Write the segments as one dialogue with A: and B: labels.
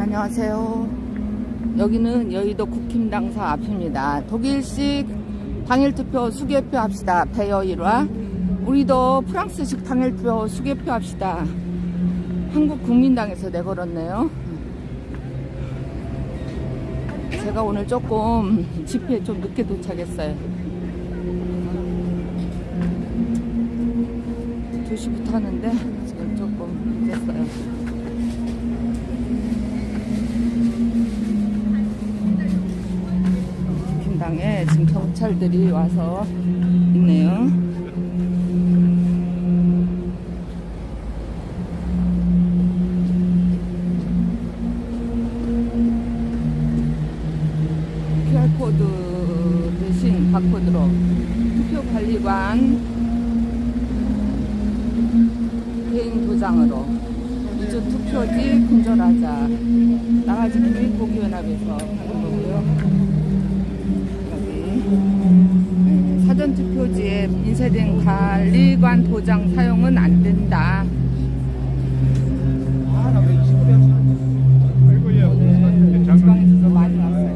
A: 안녕하세요. 여기는 여의도 국힘당사 앞입니다. 독일식 당일투표 수개표 합시다. 배여 1화. 우리도 프랑스식 당일투표 수개표 합시다. 한국국민당에서 내걸었네요. 제가 오늘 조금 집회에 좀 늦게 도착했어요. 2시부터 하는데 지금 조금 늦었어요. 국힘당에 지금 경찰들이 와서 있네요. QR코드 대신 바코드로 투표관리관 개인 도장으로 이주 투표지 분절하자. 나가지 기획보기연합에서 하는 거고요. 여기 사전투표지에 인쇄된 관리관 도장 사용은 안 된다. 오늘 지방에서 많이 왔어요.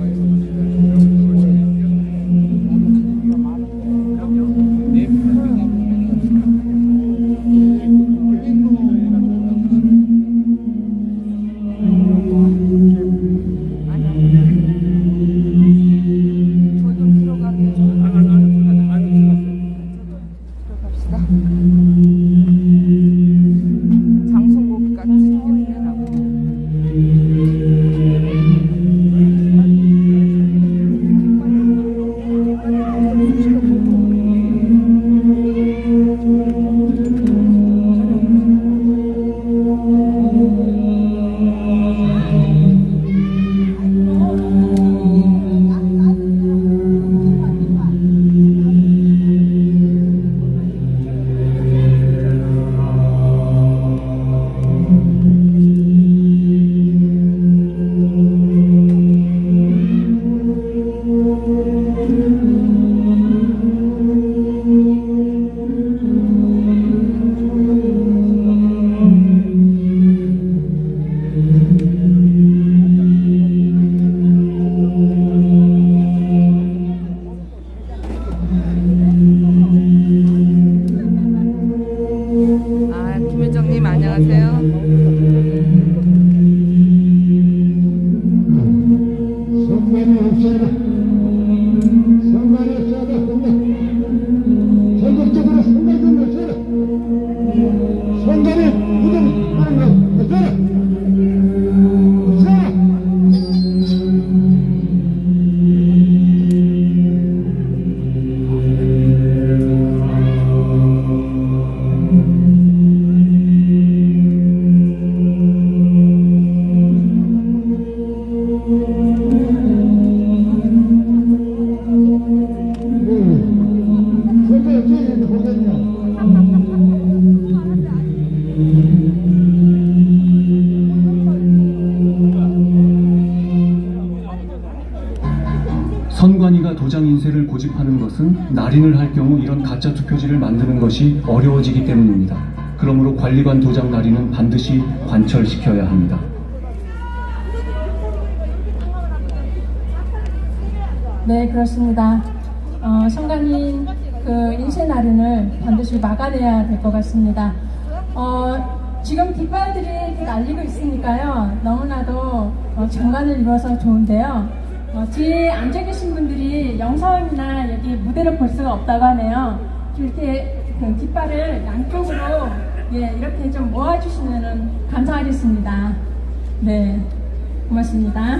A: 김회장님 안녕하세요.
B: 선관위 없어라. 선관위 없어라. 전국적으로 선관 좀 없어라. 선관위 부정하는 거 없어라. 없어라.
C: 선관위가 도장 인쇄를 고집하는 것은 날인을 할 경우 이런 가짜 투표지를 만드는 것이 어려워지기 때문입니다. 그러므로 관리관 도장 날인은 반드시 관철시켜야 합니다.
D: 네, 그렇습니다. 선관위 인쇄 날인을 반드시 막아내야 될 것 같습니다. 지금 뒷발들이 날리고 있으니까요. 너무나도 정관을 이루어서 좋은데요. 뒤에 앉아 계신 분들이 영상이나 여기 무대를 볼 수가 없다고 하네요. 이렇게 뒷발을 양쪽으로 이렇게 좀 모아주시면 감사하겠습니다. 네, 고맙습니다.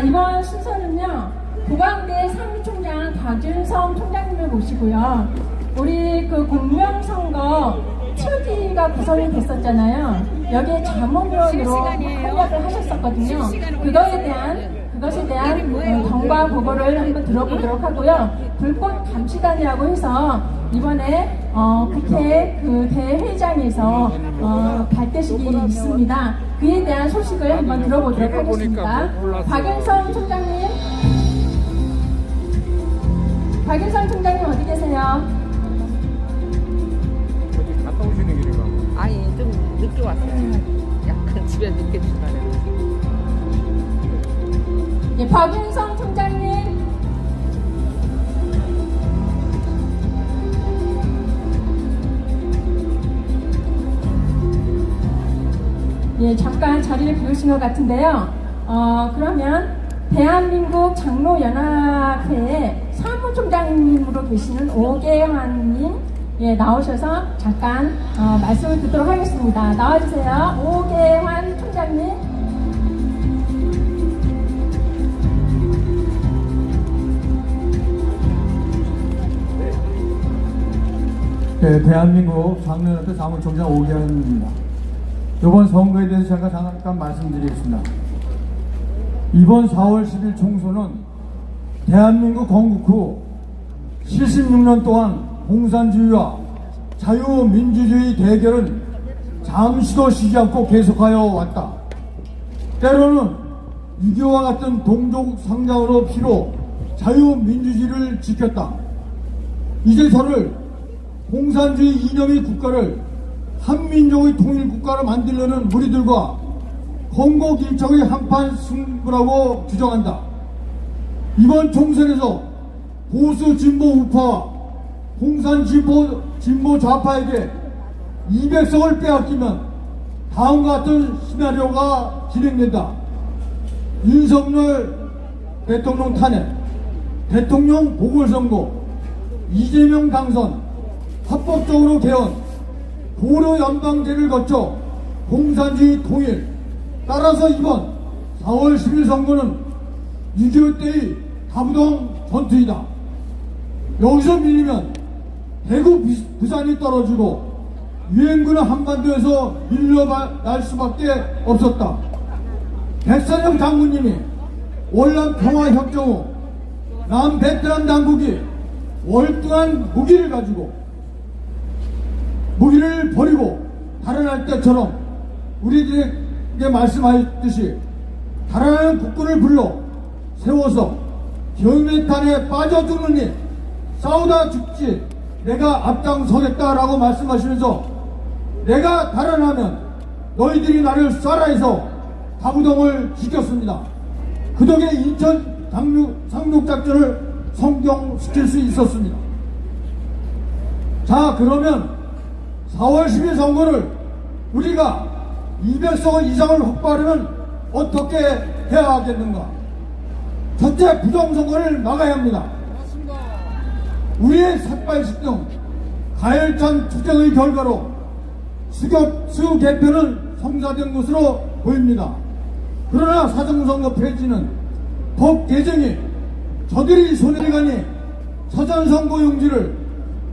D: 이번 순서는요, 고강대 사무총장 곽윤성 총장님을 모시고요. 우리 공명선거 TOD가 구성이 됐었잖아요. 여기에 자문위원으로 활약을 하셨었거든요. 그것에 대한 경과 보고를 한번 들어보도록 하고요. 불꽃 감시단이라고 해서 이번에 국회 대회장에서 발대식이 있습니다. 그에 대한 소식을 한번 들어보도록 하겠습니다. 곽윤성 총장님. 곽윤성 총장님 어디 계세요?
E: 어디 갔다 오시는 길인가?
A: 아니 좀 늦게 왔어요. 약간 집에 늦게 출발해요.
D: 박윤성 총장님. 예, 잠깐 자리를 비우신 것 같은데요. 그러면 대한민국 장로연합회의 사무총장님으로 계시는 오계환님, 예, 나오셔서 잠깐 말씀을 듣도록 하겠습니다. 나와주세요. 오계환 총장님.
E: 네, 대한민국 장로연합회 사무총장 오계환입니다. 이번 선거에 대해서 제가 잠깐 말씀드리겠습니다. 이번 4월 10일 총선은 대한민국 건국 후 76년 동안 공산주의와 자유민주주의 대결은 잠시도 쉬지 않고 계속하여 왔다. 때로는 6.25와 같은 동족 상장으로 피로 자유민주주의를 지켰다. 이제 저를 공산주의 이념의 국가를 한민족의 통일국가로 만들려는 무리들과 건국일척의 한판 승부라고 주장한다. 이번 총선에서 보수 진보 우파와 공산 진보 좌파에게 200석을 빼앗기면 다음과 같은 시나리오가 진행된다. 윤석열 대통령 탄핵, 대통령 보궐선거, 이재명 당선, 합법적으로 개헌, 고려 연방제를 거쳐 공산주의 통일. 따라서 이번 4월 10일 선거는 6.25 때의 다부동 전투이다. 여기서 밀리면 대구 부산이 떨어지고 유엔군은 한반도에서 밀려날 수밖에 없었다. 백선영 장군님이 월남 평화협정 후 남베트남 당국이 월등한 무기를 가지고 무기를 버리고 달아날 때처럼 우리들에게 말씀하셨듯이 달아나는 국군을 불러 세워서 경매탄에 빠져 죽느니 싸우다 죽지 내가 앞장서겠다라고 말씀하시면서 내가 달아나면 너희들이 나를 쏴라 해서 다부동을 지켰습니다. 그 덕에 인천 상륙작전을 성공시킬 수 있었습니다. 자, 그러면 4월 10일 선거를 우리가 200석 이상을 확보하려면 어떻게 해야 하겠는가? 첫째, 부정선거를 막아야 합니다. 우리의 삭발식 등 가열찬 투쟁의 결과로 수교 개편은 성사된 것으로 보입니다. 그러나 사정선거 폐지는 법 개정이 저들이 손에 가니 사전선거용지를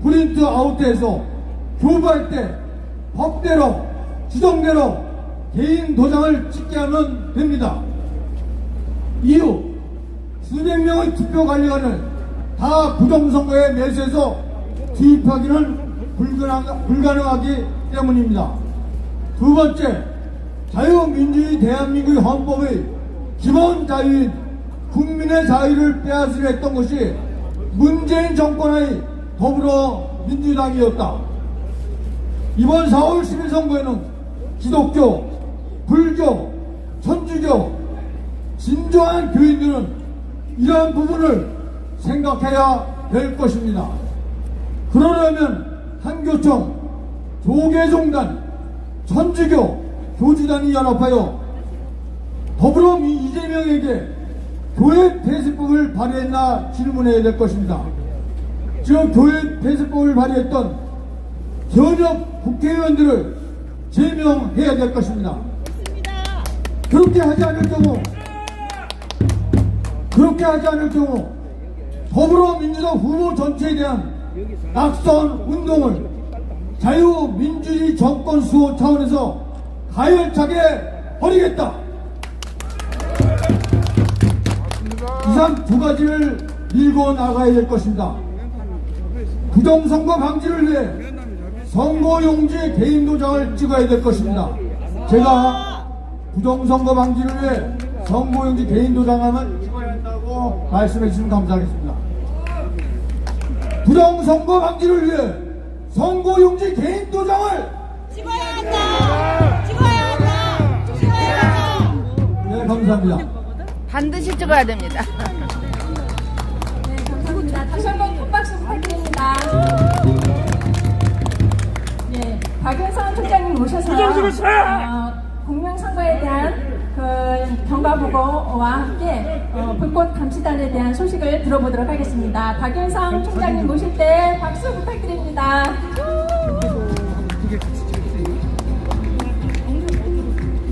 E: 프린트 아웃해서 교부할 때 법대로 지정대로 개인 도장을 찍게 하면 됩니다. 이후 수백 명의 투표관리관을 다 부정선거에 매수해서 투입하기는 불가능하기 때문입니다. 두 번째, 자유민주주의 대한민국의 헌법의 기본 자유인 국민의 자유를 빼앗으려 했던 것이 문재인 정권의 더불어민주당이었다. 이번 4월 10일 선거에는 기독교, 불교, 천주교, 진정한 교인들은 이러한 부분을 생각해야 될 것입니다. 그러려면 한교총, 조계종단, 천주교, 교주단이 연합하여 더불어 이재명에게 교회 폐쇄법을 발의했나 질문해야 될 것입니다. 지금 교회 폐쇄법을 발의했던 현역 국회의원들을 제명해야 될 것입니다. 그렇게 하지 않을 경우 더불어민주당 후보 전체에 대한 낙선 운동을 자유민주주의 정권 수호 차원에서 가열차게 벌이겠다. 이상 두 가지를 밀고 나가야 될 것입니다. 부정선거 방지를 위해 선거용지 개인 도장을 찍어야 될 것입니다. 제가 부정선거 방지를 위해 선거용지 개인 도장을 찍어야 한다고 말씀해 주시면 감사하겠습니다. 부정선거 방지를 위해 선거용지 개인 도장을
F: 찍어야 한다! 찍어야 한다! 찍어야 한다!
E: 네, 감사합니다.
A: 반드시 찍어야 됩니다.
D: 네, 감사합니다. 다시 한번 큰 박수 부탁드립니다. 예, 박윤선 총장님 모셔서 공명선거에 대한 그 경과보고와 함께 불꽃 감시단에 대한 소식을 들어보도록 하겠습니다. 박윤선 총장님 모실 때 박수 부탁드립니다.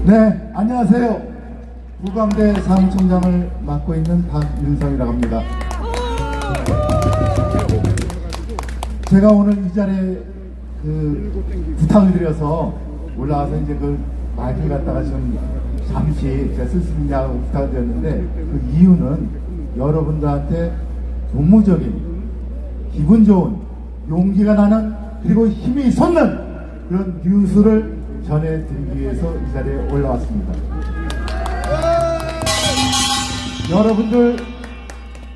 F: 네, 안녕하세요. 부감대 사무총장을 맡고 있는 박윤성이라고 합니다. 제가 오늘 이 자리에 부탁을 드려서 올라와서 이제 마이크를 갖다가 지금 잠시 제가 쓸 수 있냐고 부탁을 드렸는데, 그 이유는 여러분들한테 고무적인, 기분 좋은, 용기가 나는, 그리고 힘이 솟는 그런 뉴스를 전해드리기 위해서 이 자리에 올라왔습니다. 여러분들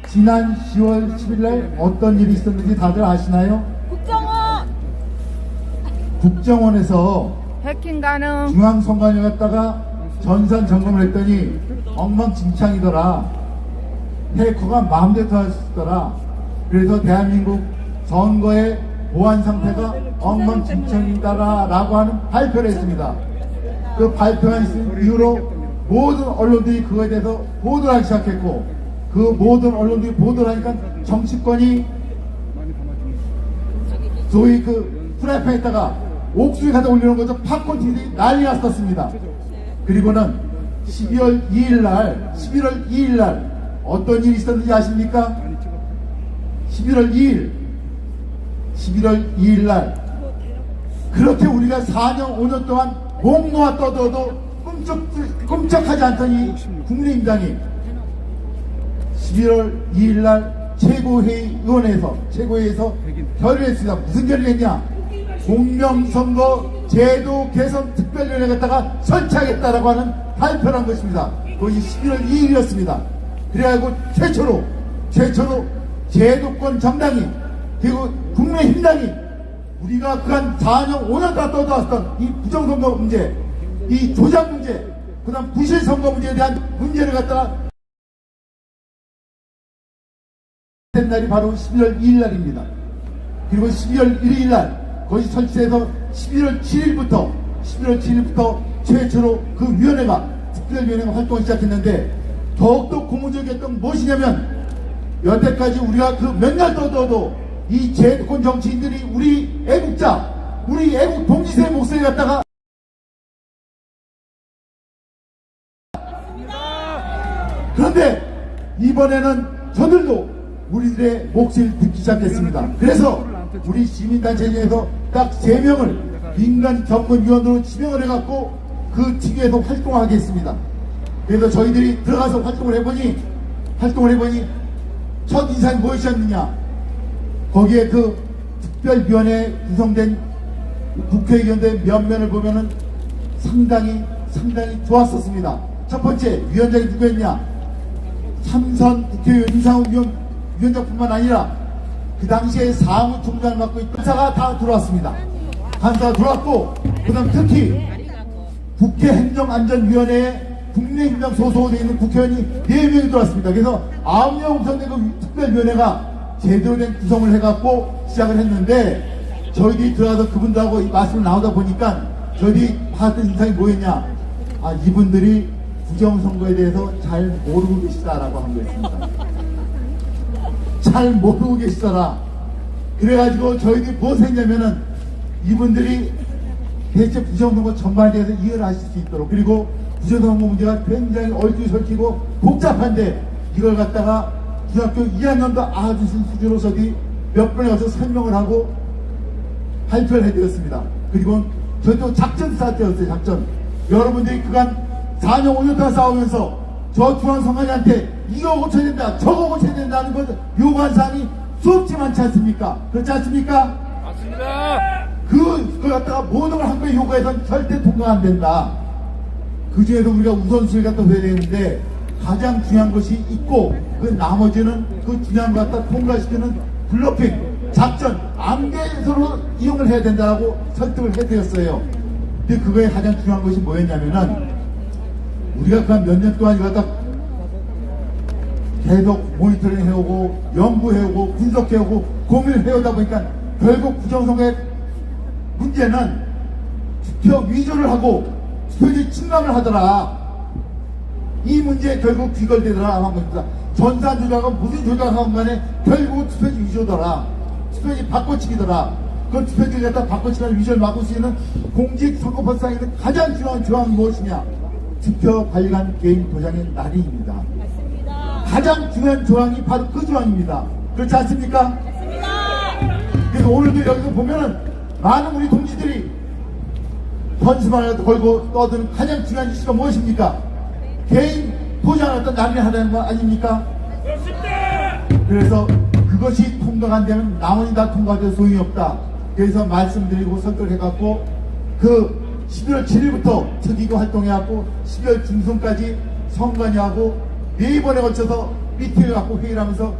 F: 지난 10월 10일날 어떤 일이 있었는지 다들 아시나요? 국정원에서
A: 해킹 가능.
F: 중앙선관위에 갔다가 전산 점검을 했더니 엉망진창이더라. 해커가 마음대로 할 수 있더라. 그래서 대한민국 선거의 보안 상태가 엉망진창이다라고 하는 발표를 했습니다. 그 발표한 이후로 모든 언론들이 그거에 대해서 보도를 하기 시작했고, 그 모든 언론들이 보도를 하니까 정치권이 소위 프라이팬에다가 옥수수 갖다 올리는 거죠. 팝콘 TV들이 난리가 났었습니다. 그리고는 11월 2일 날 어떤 일이 있었는지 아십니까? 11월 2일 날 그렇게 우리가 4년 5년 동안 목 놓아 떠들어도 끔찍하지 않던 이 국민의힘당이 11월 2일 날 최고회의에서 결의를 했습니다. 무슨 결의를 했냐? 공명선거 제도 개선 특별위원회 갖다가 설치하겠다라고 하는 발표를 한 것입니다. 그것이 11월 2일이었습니다. 그래가지고 최초로 제도권 정당이, 그리고 국민의힘당이 우리가 그간 4년 5년 동안 떠들어왔던 이 부정선거 문제, 이 조작 문제, 그 다음 부실선거 문제에 대한 문제를 갖다가 된 날이 바로 11월 2일 날입니다. 그리고 12월 1일 날 거기 설치해서 11월 7일부터 최초로 그 특별위원회가 활동을 시작했는데, 더욱더 고무적이었던 무엇이냐면, 여태까지 우리가 몇 날 떠들어도 이 제도권 정치인들이 우리 애국자, 우리 애국 동지세의 목소리 갖다가 그런데 이번에는 저들도 우리들의 목소리를 듣기 시작했습니다. 그래서 우리 시민단체 중에서 딱 3명을 민간 전문위원으로 지명을 해갖고 그 직위에서 활동하겠습니다. 그래서 저희들이 들어가서 활동을 해보니 첫 인상이 무엇이었느냐? 거기에 특별위원회에 구성된 국회의원들의 면면을 보면은 상당히 좋았었습니다. 첫 번째 위원장이 누구였냐? 삼선 국회의원 임상훈 위원장뿐만 아니라 그 당시에 사무총장을 맡고 있던 간사가 다 들어왔습니다. 간사가 들어왔고, 그 다음 특히 국회행정안전위원회에 국민의힘당 소속으로 되어 있는 국회의원이 4명이 들어왔습니다. 그래서 9명 구성된 그 특별위원회가 제대로 된 구성을 해갖고 시작을 했는데, 저희들이 들어가서 그분들하고 이 말씀을 나오다 보니까 저희들이 받은 인상이 뭐였냐? 이분들이 부정선거에 대해서 잘 모르고 계시다라고 한 거였습니다. 잘 모르고 계시더라. 그래가지고 저희들이 무엇을 했냐면은, 이분들이 대체 부정선거 전반에 대해서 이해를 하실 수 있도록, 그리고 부정선거 문제가 굉장히 얼추설키고 복잡한데, 이걸 갖다가 중학교 2학년도 아주 수준으로 저희 몇 번에 가서 설명을 하고 발표를 해드렸습니다. 그리고 저희도 작전 스타트였어요. 작전. 여러분들이 그간 4년 5년 동안 싸우면서 저 중앙선관위한테 이거 고쳐야 된다, 저거 고쳐야 된다는 것 요구한 사항이 수없지 많지 않습니까? 그렇지 않습니까? 맞습니다. 그걸 갖다가 모든 걸 한 번에 요구해서는 절대 통과 안 된다. 그 중에서 우리가 우선순위를 갖다 해야 되는데, 가장 중요한 것이 있고, 그 나머지는 그 중요한 것 갖다 통과시키는 블러핑, 작전, 암개서로 이용을 해야 된다고 설득을 해드렸어요. 근데 그거에 가장 중요한 것이 뭐였냐면은, 우리가 그 몇 년 동안 이거 갖다 계속 모니터링 해오고 연구해오고 분석해오고 고민을 해오다 보니까 결국 부정선거의 문제는 투표 위조를 하고 투표지 침범을 하더라. 이 문제에 결국 귀결되더라 한 겁니다. 전산 조작은 무슨 조작하건 간에 결국 투표지 위조더라. 투표지 바꿔치기더라. 그 투표지를 갖다 바꿔치기하는 위조를 막을 수 있는 공직선거법상에 있는 가장 중요한 조항이 무엇이냐? 투표관리관 개인 도장의 날인입니다. 가장 중요한 조항이 바로 그 조항입니다. 그렇지 않습니까? 그래서 오늘도 여기서 보면은 많은 우리 동지들이 현수막을 걸고 떠드는 가장 중요한 이슈가 무엇입니까? 개인 도장을 어떤 날인하다는 거 아닙니까? 그래서 그것이 통과가 안 되면 나머지 다 통과돼도 소용이 없다. 그래서 말씀드리고 선택을 해갖고 그 11월 7일부터 특위가 활동해갖고 12월 중순까지 선관위하고 4번에 걸쳐서 미팅을 갖고 회의를 하면서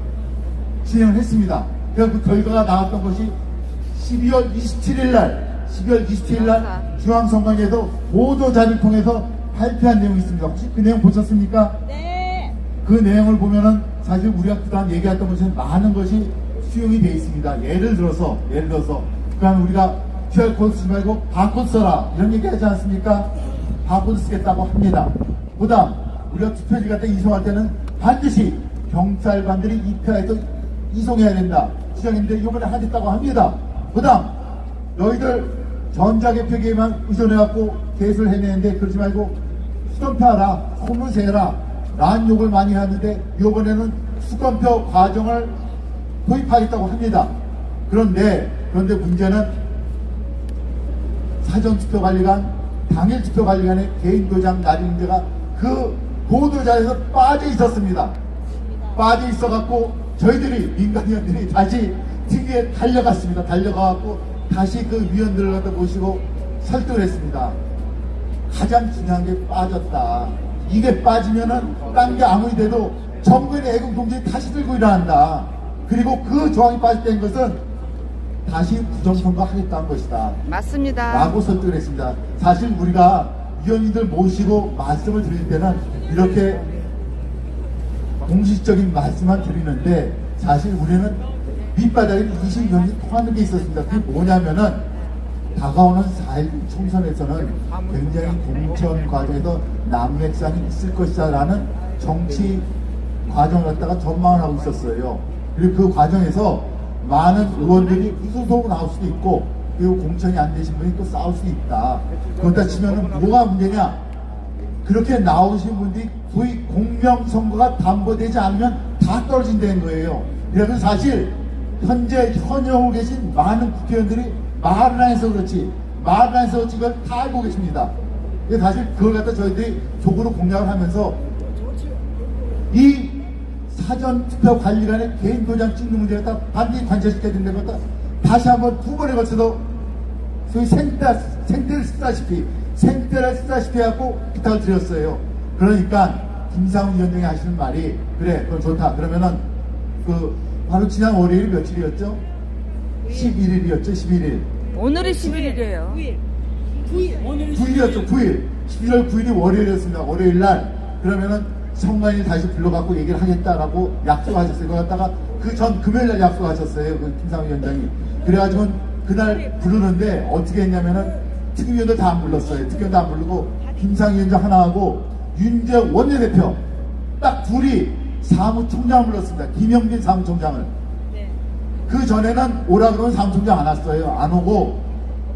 F: 진행을 했습니다. 그래서 그 결과가 나왔던 것이 12월 27일 날 중앙선관위에서 보도자료를 통해서 발표한 내용이 있습니다. 혹시 그 내용 보셨습니까? 네. 그 내용을 보면은 사실 우리가 그동안 얘기했던 것은 많은 것이 수용이 되어 있습니다. 예를 들어서 그러니까 우리가 QR코드 쓰지 말고 바코드 써라 이런 얘기 하지 않습니까? 바코드 쓰겠다고 합니다. 그 다음 우리가 투표지 갖다 이송할 때는 반드시 경찰관들이 입회해서 이송해야 된다 지정했는데 이번에 하겠다고 합니다. 그 다음 너희들 전자개표기에만 의존해갖고 개수를 해내는데 그러지 말고 수검표하라 소문세 해라 라는 욕을 많이 하는데 이번에는 수검표 과정을 도입하겠다고 합니다. 그런데 문제는 사전투표관리관, 당일투표관리관의 개인도장 날인 문제가 그 보도자에서 빠져 있었습니다. 빠져 있어갖고 저희들이 민간위원들이 다시 TV에 달려갔습니다. 달려가갖고 다시 그 위원들을 갖다 모시고 설득을 했습니다. 가장 중요한 게 빠졌다. 이게 빠지면은 딴 게 아무리 돼도 정부의 애국동지에 다시 들고 일어난다. 그리고 그 조항이 빠졌다는 것은 다시 부정선거 하겠다는 것이다.
A: 맞습니다.
F: 라고 설득을 했습니다. 사실 우리가 위원님들 모시고 말씀을 드릴 때는 이렇게 공식적인 말씀만 드리는데 사실 우리는 밑바닥에 20년이 통하는 게 있었습니다. 그게 뭐냐면은 다가오는 4.19 총선에서는 굉장히 공천 과정에서 난맥상이 있을 것이다 라는 정치 과정을 갖다가 전망을 하고 있었어요. 그리고 그 과정에서 많은 의원들이 무소속으로 나올 수도 있고 그리고 공천이 안 되신 분이 또 싸울 수도 있다. 그렇다 치면은 뭐가 문제냐? 그렇게 나오신 분들이 소위 공명선거가 담보되지 않으면 다 떨어진다는 거예요. 그래서 사실 현재 현역으로 계신 많은 국회의원들이 말을 안 해서 그렇지 그걸 다 알고 계십니다. 사실 그걸 갖다 저희들이 적으로 공략을 하면서 이 사전투표관리관의 개인 도장 찍는 문제를 갖다 반드시 관철시켜야 된다는 것을 다시 한번 2번에 걸쳐서 소위 생떼를 쓰다시피 해갖고 부탁을 드렸어요. 그러니까 김상훈 위원장이 하시는 말이 그래 그건 좋다. 그러면은 그 바로 지난 월요일이 며칠이었죠? 11일이었죠. 11일.
A: 오늘이 11일이에요.
F: 9일이었죠. 9일. 11월 9일이 월요일이었습니다. 월요일 날 그러면은 선관위 다시 불러갖고 얘기를 하겠다라고 약속하셨어요. 그거 갖다가 그 전 금요일 날 약속하셨어요. 그 김상훈 위원장이. 그래가지고 그날 부르는데 어떻게 했냐면은 특위위원들 다 안 불렀어요. 특위위원 다 안 부르고 김상훈 위원장 하나 하고 윤재욱 원내대표 딱 둘이 사무총장을 불렀습니다. 김영빈 사무총장을. 그 전에는 오라 그러면 사무총장 안 왔어요. 안 오고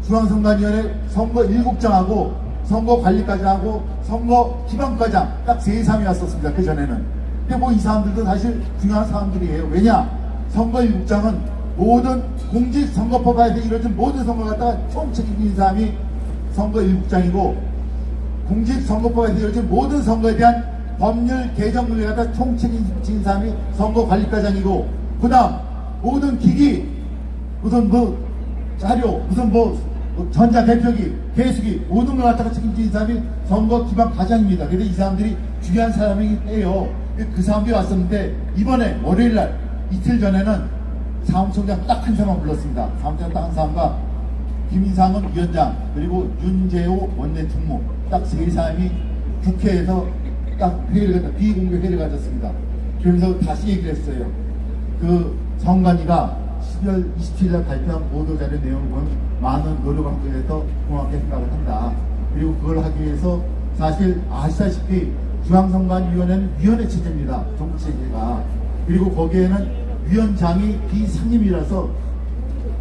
F: 중앙선관위원회 선거 7장하고 선거관리까지 하고 선거 기반과장 딱 3사람이 왔었습니다. 그 전에는. 근데 뭐 이 사람들도 사실 중요한 사람들이에요. 왜냐? 선거 7장은 모든 공직선거법에서 이루어진 모든 선거를 갖다가 총책임진 사람이 선거 7장이고 공직선거법에서 이루어진 모든 선거에 대한 법률 개정 문제를 갖다 총책임진 사람이 선거관리과장이고 그 다음 모든 기기 무슨 뭐 자료 무슨 뭐 전자대표기 개수기 모든 걸 갖다가 책임진 사람이 선거기반과장입니다. 그래서 이 사람들이 중요한 사람이에요. 그 사람들이 왔었는데 이번에 월요일날 이틀 전에는 사무총장 딱 한 사람만 불렀습니다. 사무총장 딱 한 사람과 김인상은 위원장 그리고 윤재호 원내 총무 딱 3사람이 국회에서 딱 회의를 비공개 회의를 가졌습니다. 그러면서 다시 얘기를 했어요. 그 성관이가 12월 27일 날 발표한 보도자료 내용을 보면 많은 노력을 하기 위해서 고맙게 생각을 한다. 그리고 그걸 하기 위해서 사실 아시다시피 중앙선관위원회는 위원회 체제입니다. 정부 체제가. 그리고 거기에는 위원장이 비상임이라서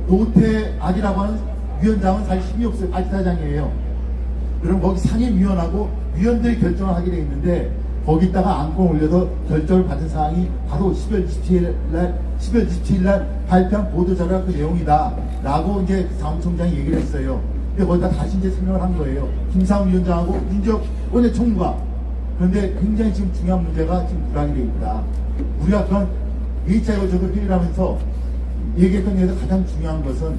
F: 노태악이라고 하는 위원장은 사실 힘이 없어요. 발사장이에요. 그럼 거기 상임위원하고 위원들이 결정을 하게 돼 있는데 거기다가 안건 올려서 결정을 받은 사항이 바로 12월 27일 날 발표한 보도자료가 그 내용이다 라고 이제 사무총장이 얘기를 했어요. 근데 거기다 다시 이제 설명을 한 거예요. 김상훈 위원장하고 윤지혁 원내총무가. 그런데 굉장히 지금 중요한 문제가 지금 불안이 돼 있다. 우리가 그런 2차 거쳐서 회의를 하면서 얘기했던 데서 가장 중요한 것은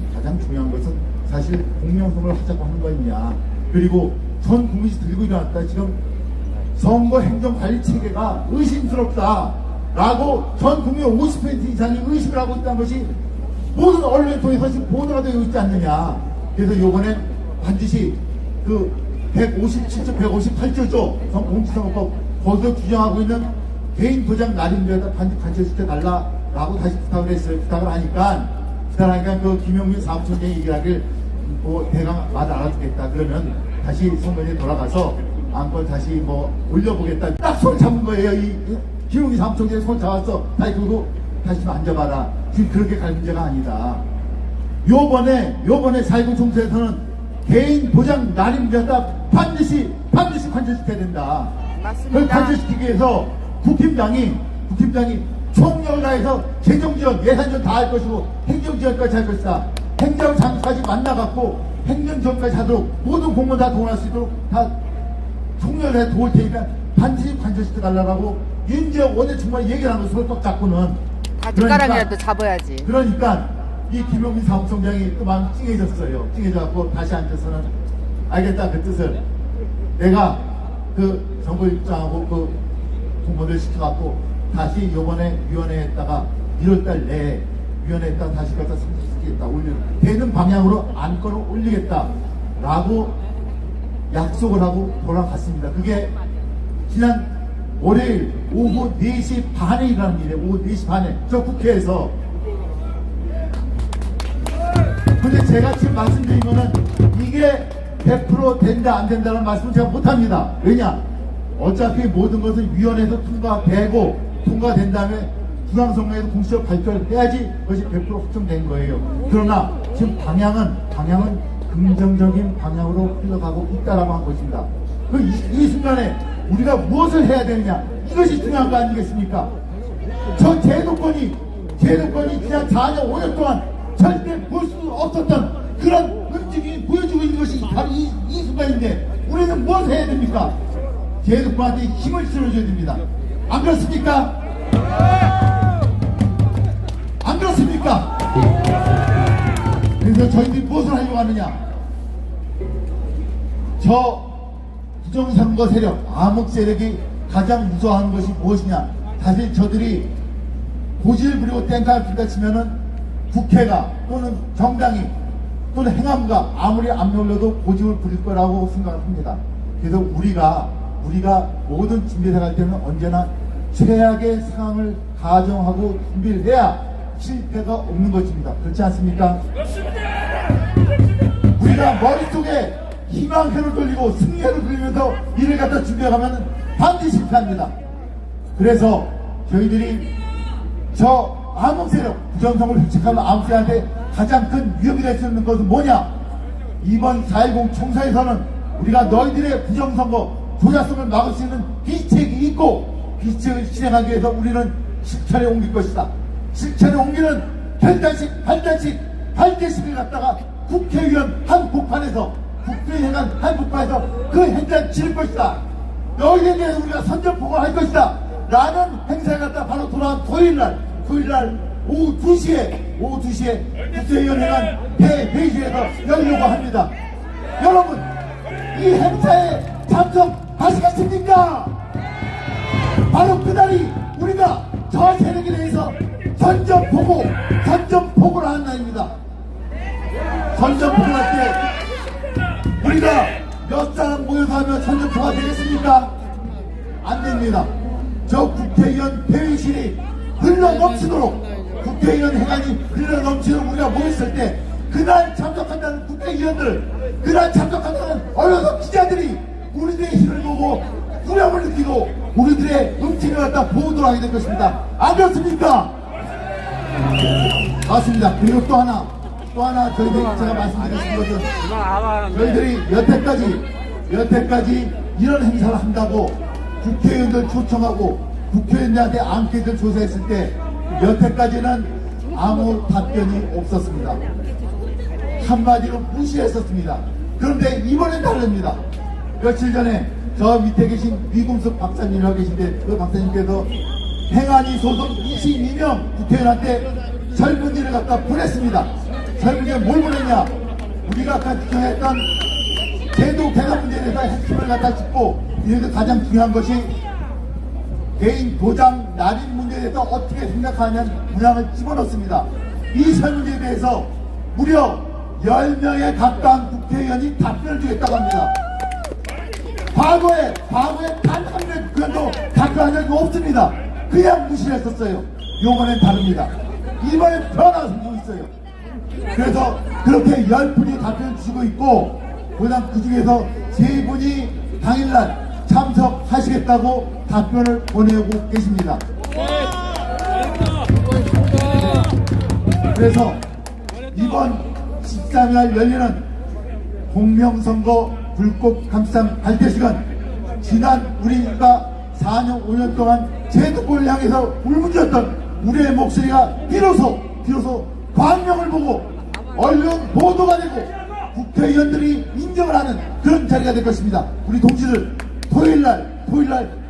F: 사실 공명성을 하자고 하는 거였냐. 그리고 전 국민이 들고 일어났다. 지금 선거 행정관리 체계가 의심스럽다 라고 전 국민 50% 이상이 의심을 하고 있다는 것이 모든 언론을 통해서 지금 보도가 되고 있지 않느냐. 그래서 이번엔 반드시 그 157조 158조죠 공직선거법 거기서 규정하고 있는 개인 도장 날인데다 반드시 관철시켜 달라 라고 다시 부탁을 했어요. 부탁을 하니까 그 김용민 사무총장이 얘기하길 뭐 대강 말 알아주겠다. 그러면 다시 선거에 돌아가서 안건 다시 뭐 올려보겠다. 딱 손 잡은 거예요. 이 김용민 사무총장이 손 잡았어. 다시 그리고 다시 좀 앉아봐라. 지금 그렇게 갈 문제가 아니다. 요번에 4.19 총선에서는 개인 도장 날인데다 반드시 관철시켜야 된다.
A: 맞습니다.
F: 그걸 관철시키기 위해서 국힘당이 총력을 다해서 재정지원, 예산지원 다 할 것이고 행정지원까지 할 것이다. 행정장까지 만나갖고 행정지원까지 하도록 모든 공무원 다 동원할 수 있도록 다 총력을 해 도울 테니까 반드시 관철시켜달라고 윤지혁 원내총무가 얘기를 하는 것으로 또 잡고는
A: 바지가랑이라도 잡아야지.
F: 그러니까 이 김용민 사무총장이 또 마음이 찡해졌어요. 찡해져갖고 다시 앉아서는 알겠다 그 뜻을 내가 그 정부 입장하고 그 공무원들 시켜갖고 다시 요번에 위원회에다가 1월달 내에 위원회에다가 다시 갖다 상정시키겠다 되는 방향으로 안건을 올리겠다 라고 약속을 하고 돌아갔습니다. 그게 지난 월요일 오후 4시 반에 일어난 일이에요. 오후 4시 반에 저 국회에서. 근데 제가 지금 말씀드린 거는 이게 100% 된다 안 된다는 말씀을 제가 못합니다. 왜냐? 어차피 모든 것은 위원회에서 통과된 다음에 중앙선관위에서 공식적으로 발표를 해야지 그것이 100% 확정된 거예요. 그러나 지금 방향은 긍정적인 방향으로 흘러가고 있다라고 한 것입니다. 이 순간에 우리가 무엇을 해야 되느냐, 이것이 중요한 거 아니겠습니까? 저 제도권이 지난 4년 5년 동안 절대 볼 수 없었던 그런 움직임이 보여주고 있는 것이 바로 이 순간인데 우리는 무엇을 해야 됩니까? 제도권한테 힘을 실어줘야 됩니다. 안 그렇습니까? 안 그렇습니까? 그래서 저희들이 무엇을 하려고 하느냐? 저 부정선거 세력, 암흑 세력이 가장 무서워하는 것이 무엇이냐? 사실 저들이 고지를 부리고 땡깡을 핀다 치면은 국회가 또는 정당이 또는 행안부가 아무리 안 놀려도 고집을 부릴 거라고 생각을 합니다. 그래서 우리가 모든 준비를 할 때는 언제나 최악의 상황을 가정하고 준비를 해야 실패가 없는 것입니다. 그렇지 않습니까? 우리가 머릿속에 희망표를 돌리고 승리를 돌리면서 일을 갖다 준비해가면 반드시 실패합니다. 그래서 저희들이 저 암흑세력, 부정선거를 획책하는 암흑세력한테 가장 큰 위협이 될 수 있는 것은 뭐냐? 이번 4.10 총선에서는 우리가 너희들의 부정선거, 조작성을 막을 수 있는 비책이 있고 비책을 실행하기 위해서 우리는 실천에 옮길 것이다. 실천에 옮기는 발대식을 갖다가 국회의원 한복판에서 그 행사를 치를 것이다. 너희에 대해서 우리가 선전포고할 것이다. 라는 행사를 갖다 바로 돌아온 토요일날 오후 2시에 국회의원회관 대회의실에서 열려고 합니다. 여러분, 이 행사에 참석하시겠습니까? 바로 그날이 우리가 저 세력에 대해서 선전포고를 하는 날입니다. 선전포고를 할 때 우리가 몇 사람 모여서 하면 선전포고가 되겠습니까? 안 됩니다. 저 국회의원 대회실이 흘러 넘치도록 국회의원 회관이 흘러 넘치도록 우리가 모였을 때 그날 참석한다는 국회의원들, 그날 참석한다는 언론사 기자들이 우리들의 힘을 보고 두려움을 느끼고 우리들의 음식을 갖다 보도록 하게 될 것입니다. 안 그렇습니까? 맞습니다. 그리고 또 하나 저희들이 제가 말씀드리고 싶은 것은 저희들이 여태까지 이런 행사를 한다고 국회의원들 초청하고 국회의원들한테 앙케이트를 조사했을 때 여태까지는 아무 답변이 없었습니다. 한마디로 무시했었습니다. 그런데 이번엔 다릅니다. 며칠 전에 저 밑에 계신 위금숙 박사님이라고 계신데 그 박사님께서 행안위 소속 22명 국회의원한테 설문지를 갖다 보냈습니다. 설문지에 뭘 보냈냐? 우리가 아까 지정했던 제도 개선 문제에 대해서 핵심을 갖다 짚고 여기서 가장 중요한 것이 개인 도장 날인 문제에 대해서 어떻게 생각하냐는 문항을 집어넣습니다. 이 설문지에 대해서 무려 10명에 가까운 국회의원이 답변을 주겠다고 합니다. 과거에 단 한 명의 국회의원도 답변한 적이 없습니다. 그냥 무시했었어요. 요번엔 다릅니다. 이번엔 변화가 생기고 있어요. 그래서 그렇게 10분이 답변을 주고 있고 그다음 그 중에서 3분이 당일날 참석하시겠다고 답변을 보내고 계십니다. 그래서 이번 13일 열리는 공명선거 불꽃 감상 발표 시간, 지난 우리가 4년 5년 동안 제도권을 향해서 울부짖었던 우리의 목소리가 비로소 광명을 보고 언론 보도가 되고 국회의원들이 인정을 하는 그런 자리가 될 것입니다. 우리 동지들 토요일날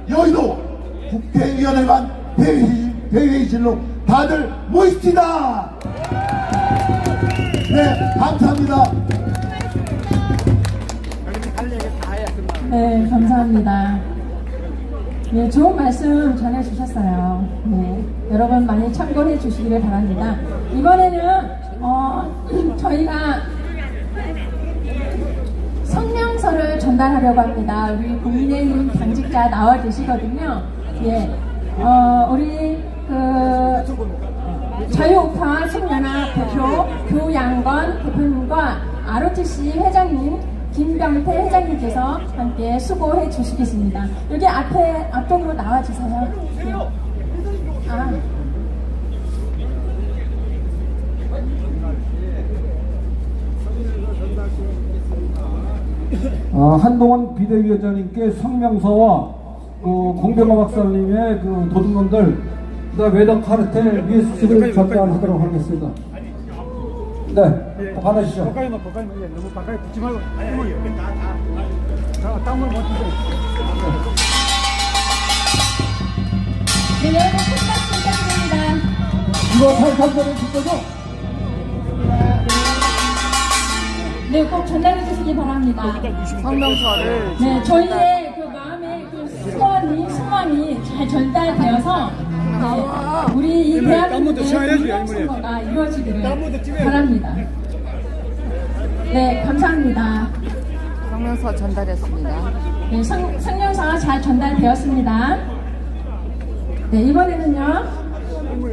F: 여의도 국회의원회관 대회의실로 다들 모입시다. 네, 감사합니다.
D: 네, 감사합니다. 네, 좋은 말씀 전해주셨어요. 네, 여러분 많이 참고해 주시기를 바랍니다. 이번에는 저희가 성명서를 전달하려고 합니다. 우리 국민의힘 당직자 나와 계시거든요. 예, 우리 자유우파 청년화 대표 교양건 대표님과 ROTC 회장님 김병태 회장님께서 함께 수고해 주시겠습니다. 여기 앞쪽으로 나와주세요. 네.
E: 한동훈 비대위원장님께 성명서와 공병호 박사님의 도둑놈들, 그다음 외덕 카르텔 뉴스를 전달하도록 하겠습니다. 네, 받으시죠.
G: 가까이만 너무 가까이 붙지 말고. 땀을 못 주세요.
D: 네, 여러분 큰 박수 부탁드립니다.
E: 이거 살살 전해줄 거죠?
D: 네, 꼭 전달해 주시기 바랍니다.
A: 성명서를
D: 네, 저희의 마음의 소망이 잘 전달되어서 우리 이 대한민국의 공정선거가 이루어지기를 바랍니다. 네, 감사합니다.
A: 성명서 전달했습니다.
D: 네, 성명서가 잘 전달되었습니다. 네, 이번에는요.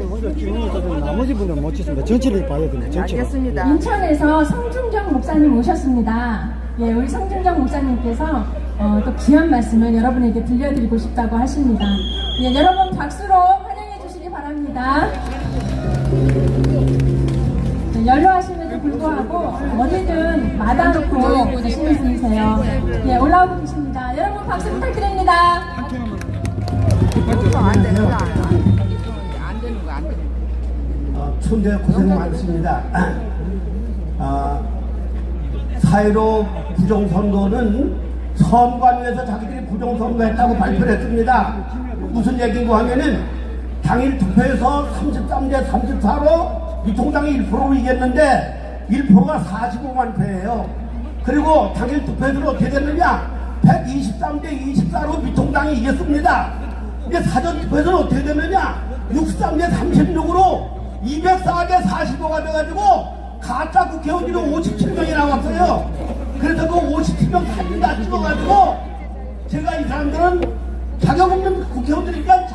G: 혼자 찍으면 나머지 분은 못 찍습니다. 전체를 봐야 됩니다. 전체를.
A: 알겠습니다.
D: 인천에서 성준정 목사님 오셨습니다. 예, 우리 성준정 목사님께서 또 귀한 말씀을 여러분에게 들려드리고 싶다고 하십니다. 예, 여러분 박수로 환영해 주시기 바랍니다. 네, 연로하심에도 불구하고 어디든 마다놓고 계시는 분이세요. 예, 올라오고 계십니다. 여러분 박수 부탁드립니다.
A: 안 되는 거
H: 춘대 고생 많으십니다. 사회로 부정선거는 선관위에서 자기들이 부정선거했다고 발표를 했습니다. 무슨 얘기인가 하면은 당일 투표에서 33대 34로 미통당이 1%로 이겼는데 1%가 45만 표예요. 그리고 당일 투표에서는 어떻게 됐느냐? 123대 24로 미통당이 이겼습니다. 근데 사전 투표에서는 어떻게 됐느냐? 63대 36으로 204대 45가 돼가지고 가짜 국회의원들이 57명이 나왔어요. 그래서 그 57명 사진 다 찍어가지고 제가 이 사람들은 자격 없는 국회의원들이니까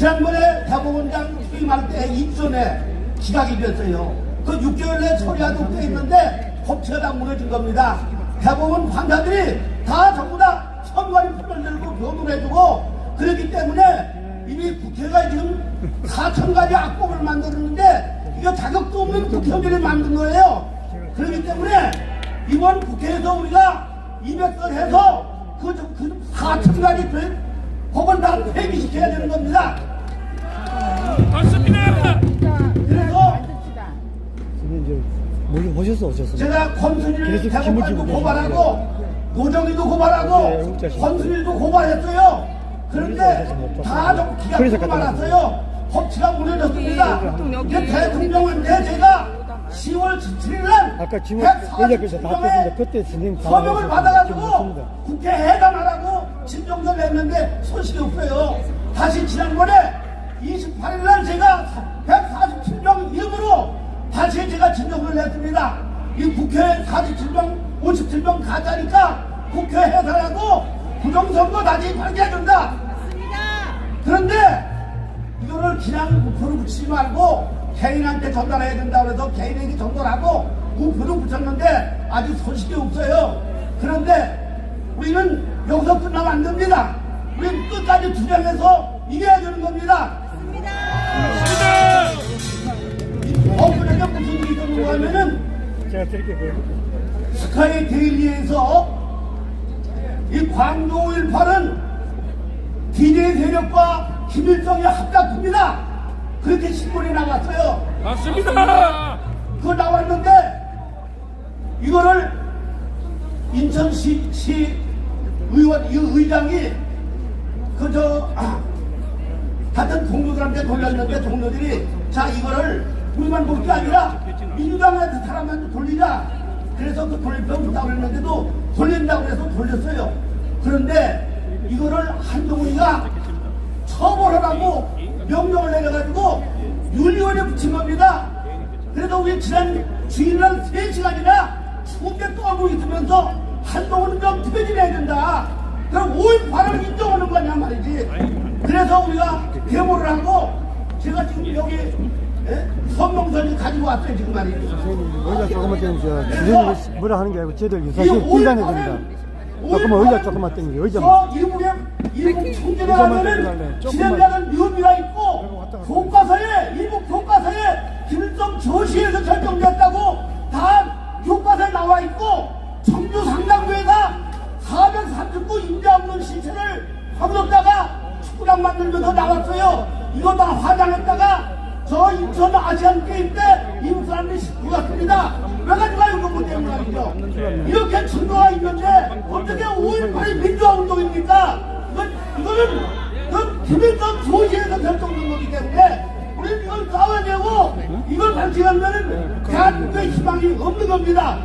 H: 지난번에 대법원장 취임할 때 입선에 기각이 됐어요. 그 6개월 내에 처리하도록 되어 있는데 법치가 다 무너진 겁니다. 대법원 판사들이 다 전부 다 선관위 풀어내고 변호를 해주고 그렇기 때문에 이미 국회가 지금 4,000가지 악법을 만들었는데 이거 자격도 없는 국회의원들이 만든 거예요. 그렇기 때문에 이번 국회에서 우리가 200건 해서 그 4,000가지 법은 다 폐기시켜야 되는 겁니다.
A: 맞습니다.
H: 그래서
G: 이제 오셔서 오셨습니다.
H: 제가 권순일
G: 그래서
H: 대법관도
G: 김은지
H: 고발하고 노정희도 고발하고 권순일도 고발했어요. 그런데 다 좀 기각되고 말았어요. 법치가 무너졌습니다. 이게 대통령한테 제가 10월 17일 날
G: 아까 질문 의자께서 답했는데 그때 진행
H: 서명을 받아가지고 국회 해당하라고 진정서를 냈는데 소식이 없어요. 다시 지난번에 28일 날 제가 147명 이름으로 다시 제가 진정서를 냈습니다. 이 국회 47명 57명 가자니까 국회 해산하고 부정선거 다시 발기해준다. 그런데 이거를 그냥 우표를 붙이지 말고 개인한테 전달해야 된다고 해서 개인에게 전달하고 우표를 붙였는데 아직 소식이 없어요. 그런데 우리는 여기서 끝나면 안 됩니다. 우리는 끝까지 투쟁해서 이겨야 되는 겁니다. 엊그저께 무슨 일이 있었는가 하면은
G: 제가 드릴게요.
H: 스카이 데일리에서 이 광주 5.18은 디데이 세력과 김일성의 합작품이다. 그렇게 신문이 나왔어요.
A: 맞습니다.
H: 그거 나왔는데 이거를 인천시 의원 이 의장이 같은 동료들한테 돌렸는데 동료들이 자 이거를 우리만 볼 게 아니라 민주당한테 사람한테 돌리자. 그래서 그 돌릴 필요 없다고 그랬는데도 돌린다고 해서 돌렸어요. 그런데 이거를 한동훈이가 처벌하라고 명령을 내려가지고 윤리원에 붙인 겁니다. 그래서 우리 지난 주일날 3시간이나 추운데 떠고 있으면서 한동훈은 좀 퇴진해야 된다. 그럼 5.18을 인정하는 거냐 말이지. 그래서 우리가 데모를 하고 제가 지금 여기 성명서를 가지고 왔어요 지금 말이죠.
G: 의자 조금만 땡기세요. 주장이 뭐라 하는 게 아니고 저희들 사실 긴장해야 됩니다. 조금만 의자 조금만 땡기세요. 의자만.
H: 일부 총재를 하면은 진행자는 묘미가 있고 일부 교과서에 김일성 저시에서 결정됐다고 다 교과서에 나와 있고 청주 상당부에다 439 인자 없는 시체를 허물었다가 축구장 만들면서 나왔어요. 이거 다 화장했다가 저 인천 아시안 게임 때 이웃 사람들이 싣고 갔습니다. 왜 가지고 이거 못 때문에 말이죠. 이렇게 증거가 있는데 어떻게 5.18이 민주화 운동입니까? 이거는 김일성 조시에서 결정된 거기 때문에 우리는 이걸 싸워야 되고 이걸 발표하면은 대한민국의 희망이 없는 겁니다.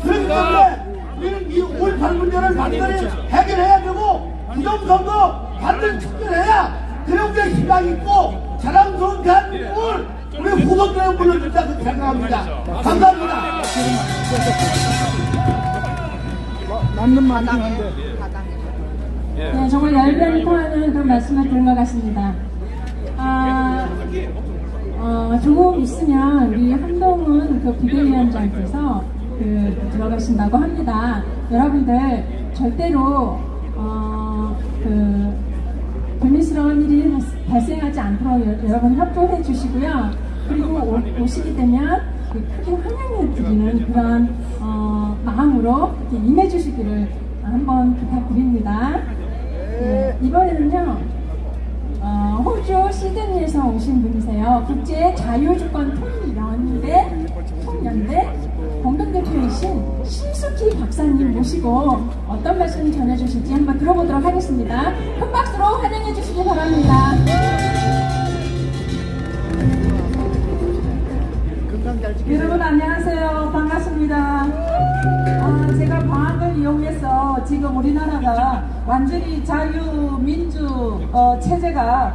H: 그렇기 때문에 우리는 이 5.18 문제를 반드시 해결해야 되고 부정선거 반드시 척결해야 그래 우리의 희망이 있고 자랑스러운 대한민국을 우리 후손들에게 물려준다 그렇게 생각합니다. 감사합니다.
G: 맞는 말이긴 한데.
D: 네, 정말 열변이 토하는 그런 말씀을 들은 것 같습니다. 조금 있으면 우리 한동훈 그 비대위원장께서 들어가신다고 합니다. 여러분들 절대로 불미스러운 일이 발생하지 않도록 여러분 협조해 주시고요. 그리고 오시게 되면 크게 환영해 드리는 그런 마음으로 임해 주시기를 한번 부탁드립니다. 네, 이번에는요 호주 시드니에서 오신 분이세요. 국제 자유주권 통연대 공동대표이신 심숙희 박사님 모시고 어떤 말씀 전해주실지 한번 들어보도록 하겠습니다. 큰 박수로 환영해 주시기 바랍니다.
I: 여러분 안녕하세요. 반갑습니다. 제가 방학을 이용해서 지금 우리나라가 완전히 자유민주 체제가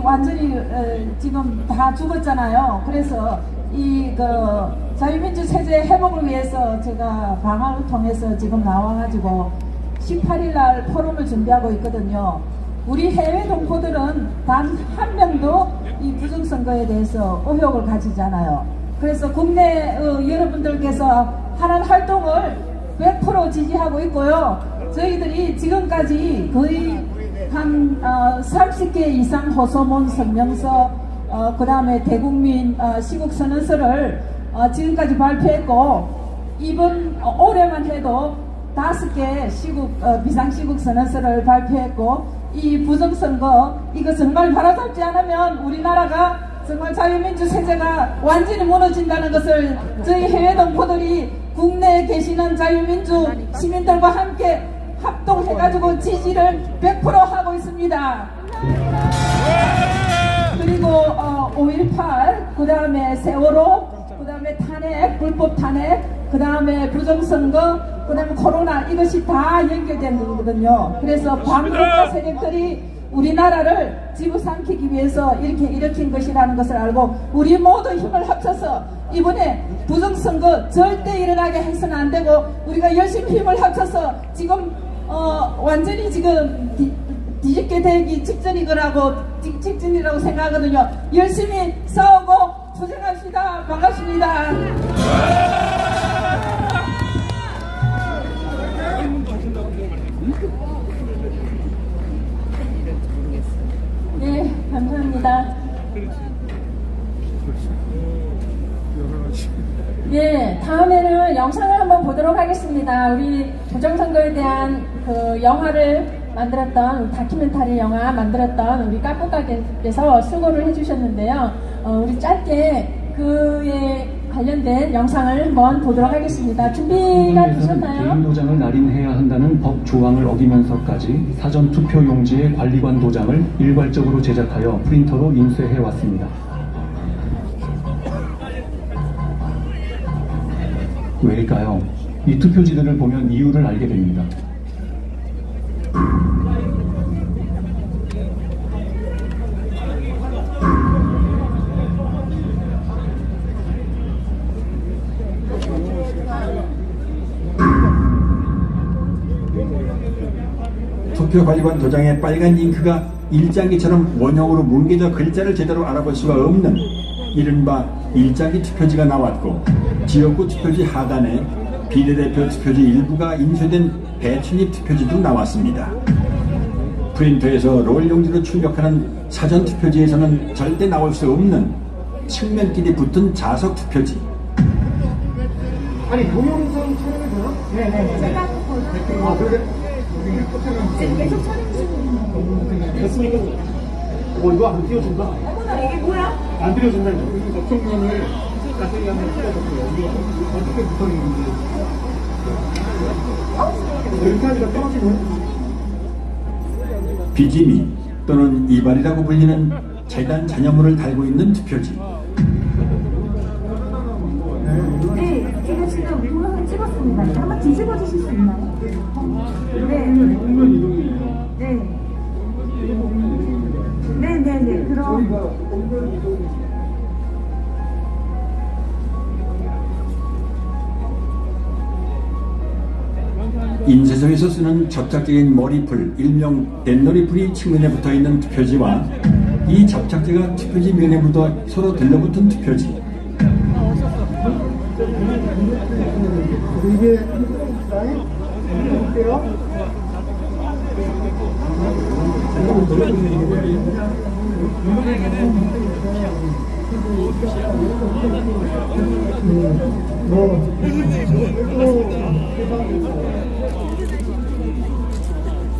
I: 완전히 지금 다 죽었잖아요. 그래서 자유민주 체제 회복을 위해서 제가 방학을 통해서 지금 나와가지고 18일 날 포럼을 준비하고 있거든요. 우리 해외 동포들은 단 한 명도 이 부정선거에 대해서 의혹을 가지잖아요. 그래서 국내 여러분들께서 하는 활동을 100% 지지하고 있고요. 저희들이 지금까지 거의 한 30개 이상 호소문 성명서, 그 다음에 대국민 시국선언서를 지금까지 발표했고, 이번 올해만 해도 5개 비상시국선언서를 발표했고, 이 부정선거 이거 정말 바로잡지 않으면 우리나라가 정말 자유민주 체제가 완전히 무너진다는 것을 저희 해외 동포들이 국내에 계시는 자유민주 시민들과 함께 합동해가지고 지지를 100% 하고 있습니다. 그리고 5.18, 그 다음에 세월호, 그 다음에 탄핵, 불법 탄핵, 그 다음에 부정선거, 그 다음에 코로나, 이것이 다 연결된 거거든요. 그래서 반국가 세력들이 우리나라를 집어삼키기 위해서 이렇게 일으킨 것이라는 것을 알고, 우리 모두 힘을 합쳐서 이번에 부정선거 절대 일어나게 해서는 안 되고, 우리가 열심히 힘을 합쳐서 지금 완전히 지금 뒤집게 되기 직전이라고 생각하거든요. 열심히 싸우고 투쟁합시다. 반갑습니다.
D: 네, 감사합니다. 예, 다음에는 영상을 한번 보도록 하겠습니다. 우리 부정선거에 대한 그 영화를 만들었던, 다큐멘터리 영화 만들었던 우리 까꾸가께서 수고를 해주셨는데요. 우리 짧게 그에 관련된 영상을 한번 보도록 하겠습니다. 준비가 되셨나요?
C: 개인 도장을 날인해야 한다는 법 조항을 어기면서까지 사전 투표 용지의 관리관 도장을 일괄적으로 제작하여 프린터로 인쇄해 왔습니다. 왜일까요? 이 투표지들을 보면 이유를 알게 됩니다.
J: 투표관리관 도장에 빨간 잉크가 일장기처럼 원형으로 뭉개져 글자를 제대로 알아볼 수가 없는 이른바 일장기 투표지가 나왔고, 지역구 투표지 하단에 비례대표 투표지 일부가 인쇄된 배출입 투표지도 나왔습니다. 프린터에서 롤용지로 출력하는 사전 투표지에서는 절대 나올 수 없는 측면끼리 붙은 자석 투표지.
B: 아니 동영상 촬영해줘요? 네네. 제가 아 그래?
I: 계속 촬영 중입니다.
B: 됐으니까 이거 안 띄워준다?
I: 어머나, 이게 뭐야?
B: 안 띄워준다. 접촉면을 자세히 한번 띄워줬고요. 이거 어떻게 붙어있는지 이렇게 하니까 떨어지는
J: 비지미 또는 이발이라고 불리는 재단 잔여물을 달고 있는 투표지.
I: 네, 제가 지금 동영상 찍었습니다. 한번 뒤집어 주실 수 있나요? 네. 네. 그럼.
J: 인쇄소에서 쓰는 접착제인 머리풀, 일명 뱃놀이풀이 측면에 붙어있는 투표지와 이 접착제가 투표지 면에 묻어 서로 들러붙은 투표지.
B: 이게 어때요?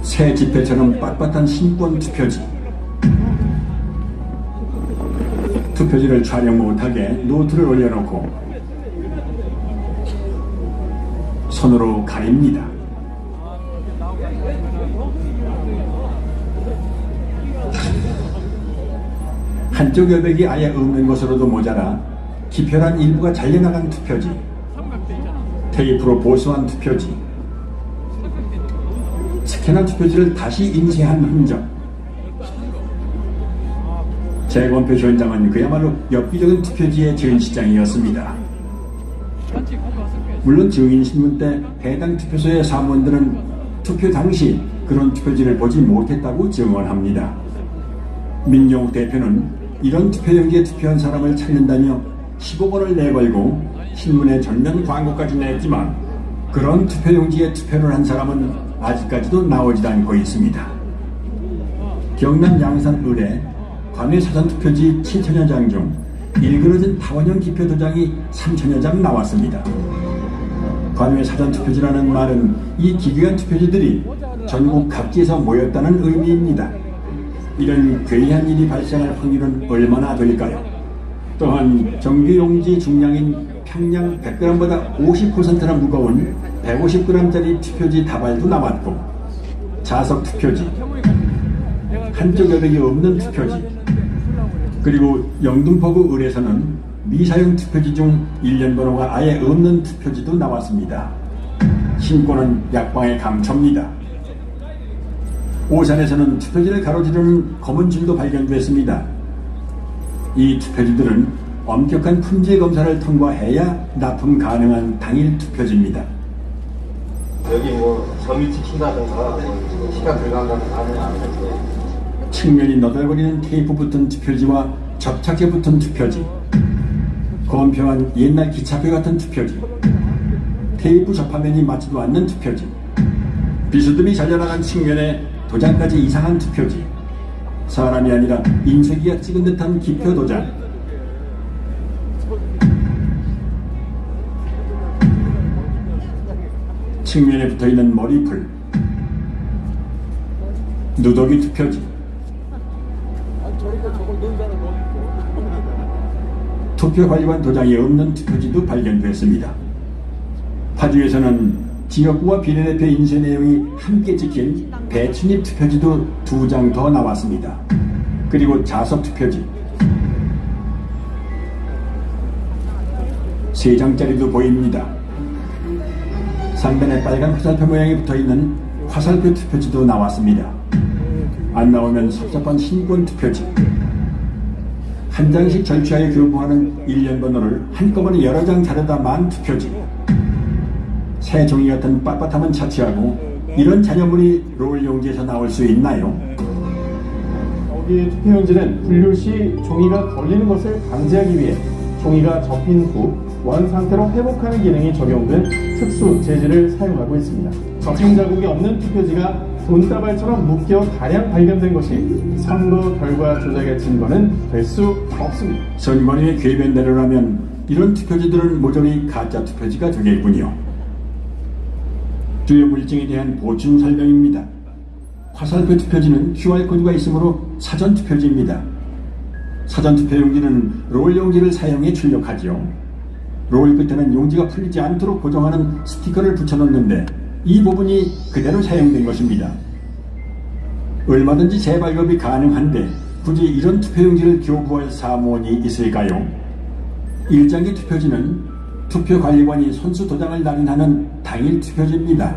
J: 새 지폐처럼 빳빳한 신권 투표지. 투표지를 촬영 못하게 노트를 올려놓고 손으로 가립니다. 한쪽 여백이 아예 없는 것으로도 모자라 기표란 일부가 잘려나간 투표지. 테이프로 보수한 투표지. 스캔한 투표지를 다시 인쇄한 흔적. 재검표 현장은 그야말로 엽기적인 투표지의 전시장이었습니다. 물론 증인신문 때 해당 투표소의 사무원들은 투표 당시 그런 투표지를 보지 못했다고 증언합니다. 민경욱 대표는 이런 투표용지에 투표한 사람을 찾는다며 15억 원을 내걸고 신문에 전면 광고까지 냈지만 그런 투표용지에 투표를 한 사람은 아직까지도 나오지 않고 있습니다. 경남 양산 을에 관외 사전투표지 7천여 장 중 일그러진 타원형 기표 도장이 3천여 장 나왔습니다. 관외 사전투표지라는 말은 이 기괴한 투표지들이 전국 각지에서 모였다는 의미입니다. 이런 괴이한 일이 발생할 확률은 얼마나 될까요? 또한 정규용지 중량인 평량 100g보다 50%나 무거운 150g짜리 투표지 다발도 나왔고, 자석 투표지, 한쪽 여백이 없는 투표지, 그리고 영등포구 을에서는 미사용 투표지 중 1년 번호가 아예 없는 투표지도 나왔습니다. 신고는 약방의 감초입니다. 오산에서는 투표지를 가로지르는 검은 줄도 발견됐습니다. 이 투표지들은 엄격한 품질 검사를 통과해야 납품 가능한 당일 투표지입니다.
B: 여기 뭐 점이 찍힌다든가 시간 들어간다든가 하면 안 되죠.
J: 측면이 너덜거리는 테이프 붙은 투표지와 접착제 붙은 투표지, 검표한 옛날 기차표 같은 투표지, 테이프 접화면이 맞지도 않는 투표지, 비스듬히 잘려나간 측면에 도장까지 이상한 투표지, 사람이 아니라 인쇄기가 찍은 듯한 기표 도장, 측면에 붙어있는 머리풀, 누더기 투표지, 투표관리관 도장이 없는 투표지도 발견됐습니다. 파주에서는 지역구와 비례대표 인쇄 내용이 함께 찍힌 배춘입 투표지도 2장 더 나왔습니다. 그리고 자석 투표지 3장짜리도 보입니다. 상단에 빨간 화살표 모양이 붙어있는 화살표 투표지도 나왔습니다. 안 나오면 섭섭한 신권 투표지, 한 장씩 절취하여 교부하는 1년 번호를 한꺼번에 여러 장 자르다 만 투표지, 새 종이 같은 빳빳함은 차치하고 이런 잔여물이 롤 용지에서 나올 수 있나요?
K: 여기 투표용지는 분류 시 종이가 걸리는 것을 방지하기 위해 종이가 접힌 후 원 상태로 회복하는 기능이 적용된 특수 재질을 사용하고 있습니다. 접힌 자국이 없는 투표지가 돈다발처럼 묶여 다량 발견된 것이 선거 결과 조작의 증거는 될 수 없습니다.
J: 선관위의 궤변대로라면 이런 투표지들은 모조리 가짜 투표지가 되겠군요. 주요 물증에 대한 보충 설명입니다. 화살표 투표지는 QR코드가 있으므로 사전 투표지입니다. 사전 투표용지는 롤 용지를 사용해 출력하죠. 롤 끝에는 용지가 풀리지 않도록 고정하는 스티커를 붙여놓는데 이 부분이 그대로 사용된 것입니다. 얼마든지 재발급이 가능한데 굳이 이런 투표용지를 교부할 사무원이 있을까요? 일장기 투표지는 투표관리관이 손수 도장을 날인하는 당일 투표지입니다.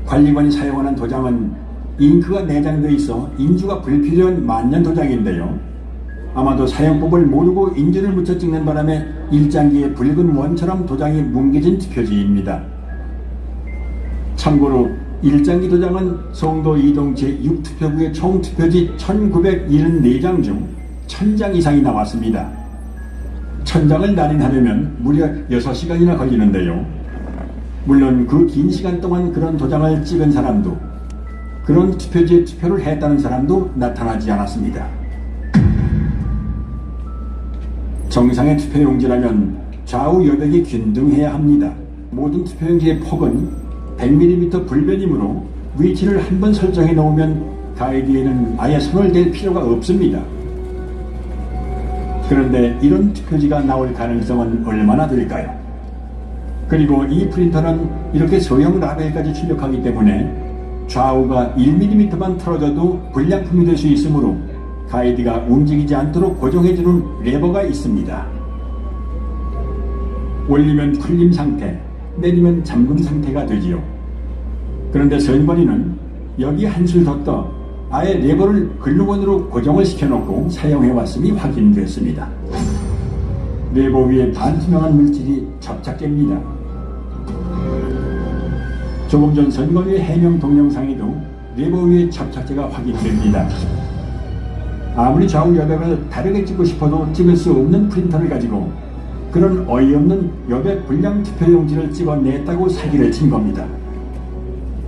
J: 관리관이 사용하는 도장은 잉크가 내장되어 있어 인주가 불필요한 만년 도장인데요. 아마도 사용법을 모르고 인주를 묻혀 찍는 바람에 일장기에 붉은 원처럼 도장이 뭉개진 투표지입니다. 참고로 일장기 도장은 송도 이동 제6투표구의 총 투표지 1974장 중 1000장 이상이 나왔습니다. 1000장을 날인하려면 무려 6시간이나 걸리는데요. 물론 그 긴 시간 동안 그런 도장을 찍은 사람도, 그런 투표지에 투표를 했다는 사람도 나타나지 않았습니다. 정상의 투표용지라면 좌우 여백이 균등해야 합니다. 모든 투표용지의 폭은 100mm 불변이므로 위치를 한번 설정해 놓으면 가이드에는 아예 손을 댈 필요가 없습니다. 그런데 이런 투표지가 나올 가능성은 얼마나 될까요? 그리고 이 프린터는 이렇게 소형 라벨까지 출력하기 때문에 좌우가 1mm만 틀어져도 불량품이 될 수 있으므로 가이드가 움직이지 않도록 고정해주는 레버가 있습니다. 올리면 풀림 상태, 내리면 잠금 상태가 되지요. 그런데 선관위는 여기 한술 더 떠 아예 레버를 글루건으로 고정을 시켜놓고 사용해왔음이 확인됐습니다. 레버 위에 반투명한 물질이 접착됩니다. 조금 전 선관위 해명 동영상에도 레버 위에 접착제가 확인됩니다. 아무리 좌우 여백을 다르게 찍고 싶어도 찍을 수 없는 프린터를 가지고 그런 어이없는 여백 불량 투표용지를 찍어냈다고 사기를 친 겁니다.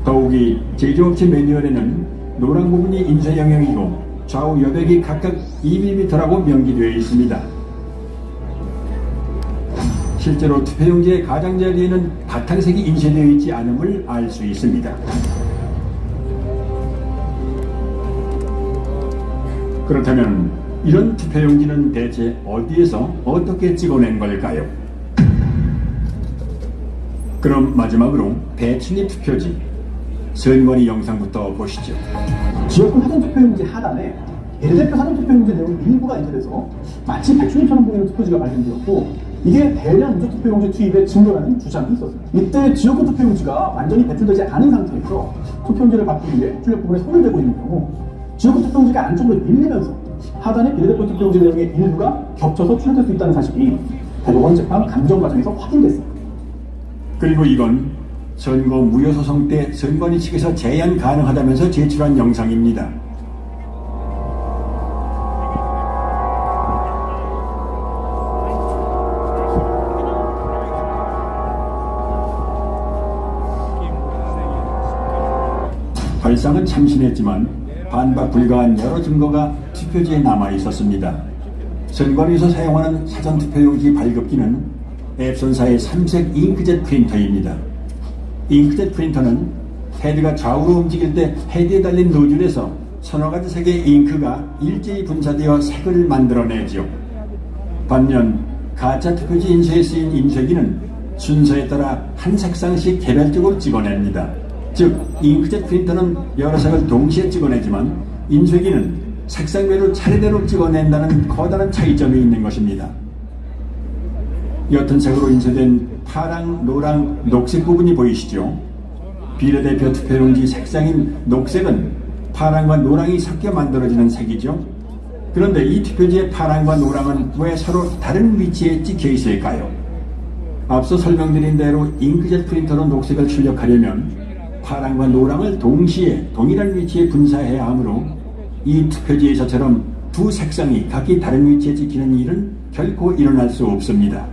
J: 더욱이 제조업체 매뉴얼에는 노란 부분이 인쇄 영역이고 좌우 여백이 각각 2mm라고 명기되어 있습니다. 실제로 투표용지의 가장자리에는 바탕색이 인쇄되어 있지 않음을 알 수 있습니다. 그렇다면 이런 투표용지는 대체 어디에서 어떻게 찍어낸 걸까요? 그럼 마지막으로 대출입 투표지 선관위 영상부터 보시죠.
L: 지역구 사전투표용지 하단에 비례대표 사전투표용지 내용 일부가 인쇄돼서 마치 배출입처럼 보이는 투표지가 발견되었고 이게 대량 인쇄 투표용지 투입의 증거라는 주장이 있었습니다. 이때 지역구 투표용지가 완전히 배출되지 않은 상태에서 투표용지를 받기 위해 출력 부분에 손을 대고 있는 경우 지역구 투표용지가 안쪽으로 밀리면서 하단의 비례대표 투표용지 내용의 일부가 겹쳐서 출력될 수 있다는 사실이 대법원 재판 감정 과정에서 확인됐습니다.
J: 그리고 이건 선거 무효소송 때 선관위 측에서 제한 가능하다면서 제출한 영상입니다. 발상은 참신했지만 반박 불가한 여러 증거가 투표지에 남아 있었습니다. 선관위에서 사용하는 사전투표용지 발급기는 앱손사의 3색 잉크젯 프린터입니다. 잉크젯 프린터는 헤드가 좌우로 움직일 때 헤드에 달린 노즐에서 서너 가지 색의 잉크가 일제히 분사되어 색을 만들어내죠. 반면 가짜 투표지 인쇄에 쓰인 인쇄기는 순서에 따라 한 색상씩 개별적으로 찍어냅니다. 즉 잉크젯 프린터는 여러 색을 동시에 찍어내지만 인쇄기는 색상별로 차례대로 찍어낸다는 커다란 차이점이 있는 것입니다. 옅은 색으로 인쇄된 파랑, 노랑, 녹색 부분이 보이시죠? 비례대표 투표용지 색상인 녹색은 파랑과 노랑이 섞여 만들어지는 색이죠. 그런데 이 투표지의 파랑과 노랑은 왜 서로 다른 위치에 찍혀 있을까요? 앞서 설명드린 대로 잉크젯 프린터로 녹색을 출력하려면 파랑과 노랑을 동시에 동일한 위치에 분사해야 하므로 이 투표지에서처럼 두 색상이 각기 다른 위치에 찍히는 일은 결코 일어날 수 없습니다.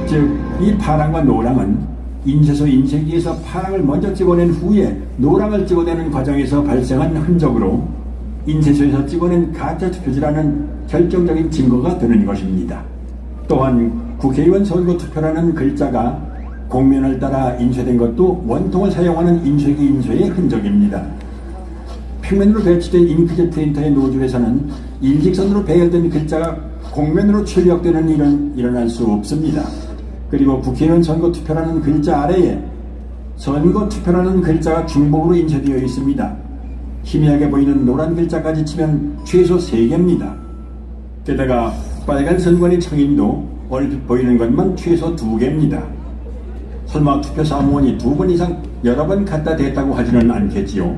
J: 즉, 이 파랑과 노랑은 인쇄소 인쇄기에서 파랑을 먼저 찍어낸 후에 노랑을 찍어내는 과정에서 발생한 흔적으로 인쇄소에서 찍어낸 가짜 투표지라는 결정적인 증거가 되는 것입니다. 또한 국회의원 선거투표라는 글자가 곡면을 따라 인쇄된 것도 원통을 사용하는 인쇄기 인쇄의 흔적입니다. 평면으로 배치된 잉크젯 프린터의 노즐에서는 일직선으로 배열된 글자가 곡면으로 출력되는 일은 일어날 수 없습니다. 그리고 국회의원 선거투표라는 글자 아래에 선거투표라는 글자가 중복으로 인쇄되어 있습니다. 희미하게 보이는 노란 글자까지 치면 최소 3개입니다. 게다가 빨간 선관위 청인도 얼핏 보이는 것만 최소 2개입니다. 설마 투표 사무원이 2번 이상 여러 번 갖다 댔다고 하지는 않겠지요.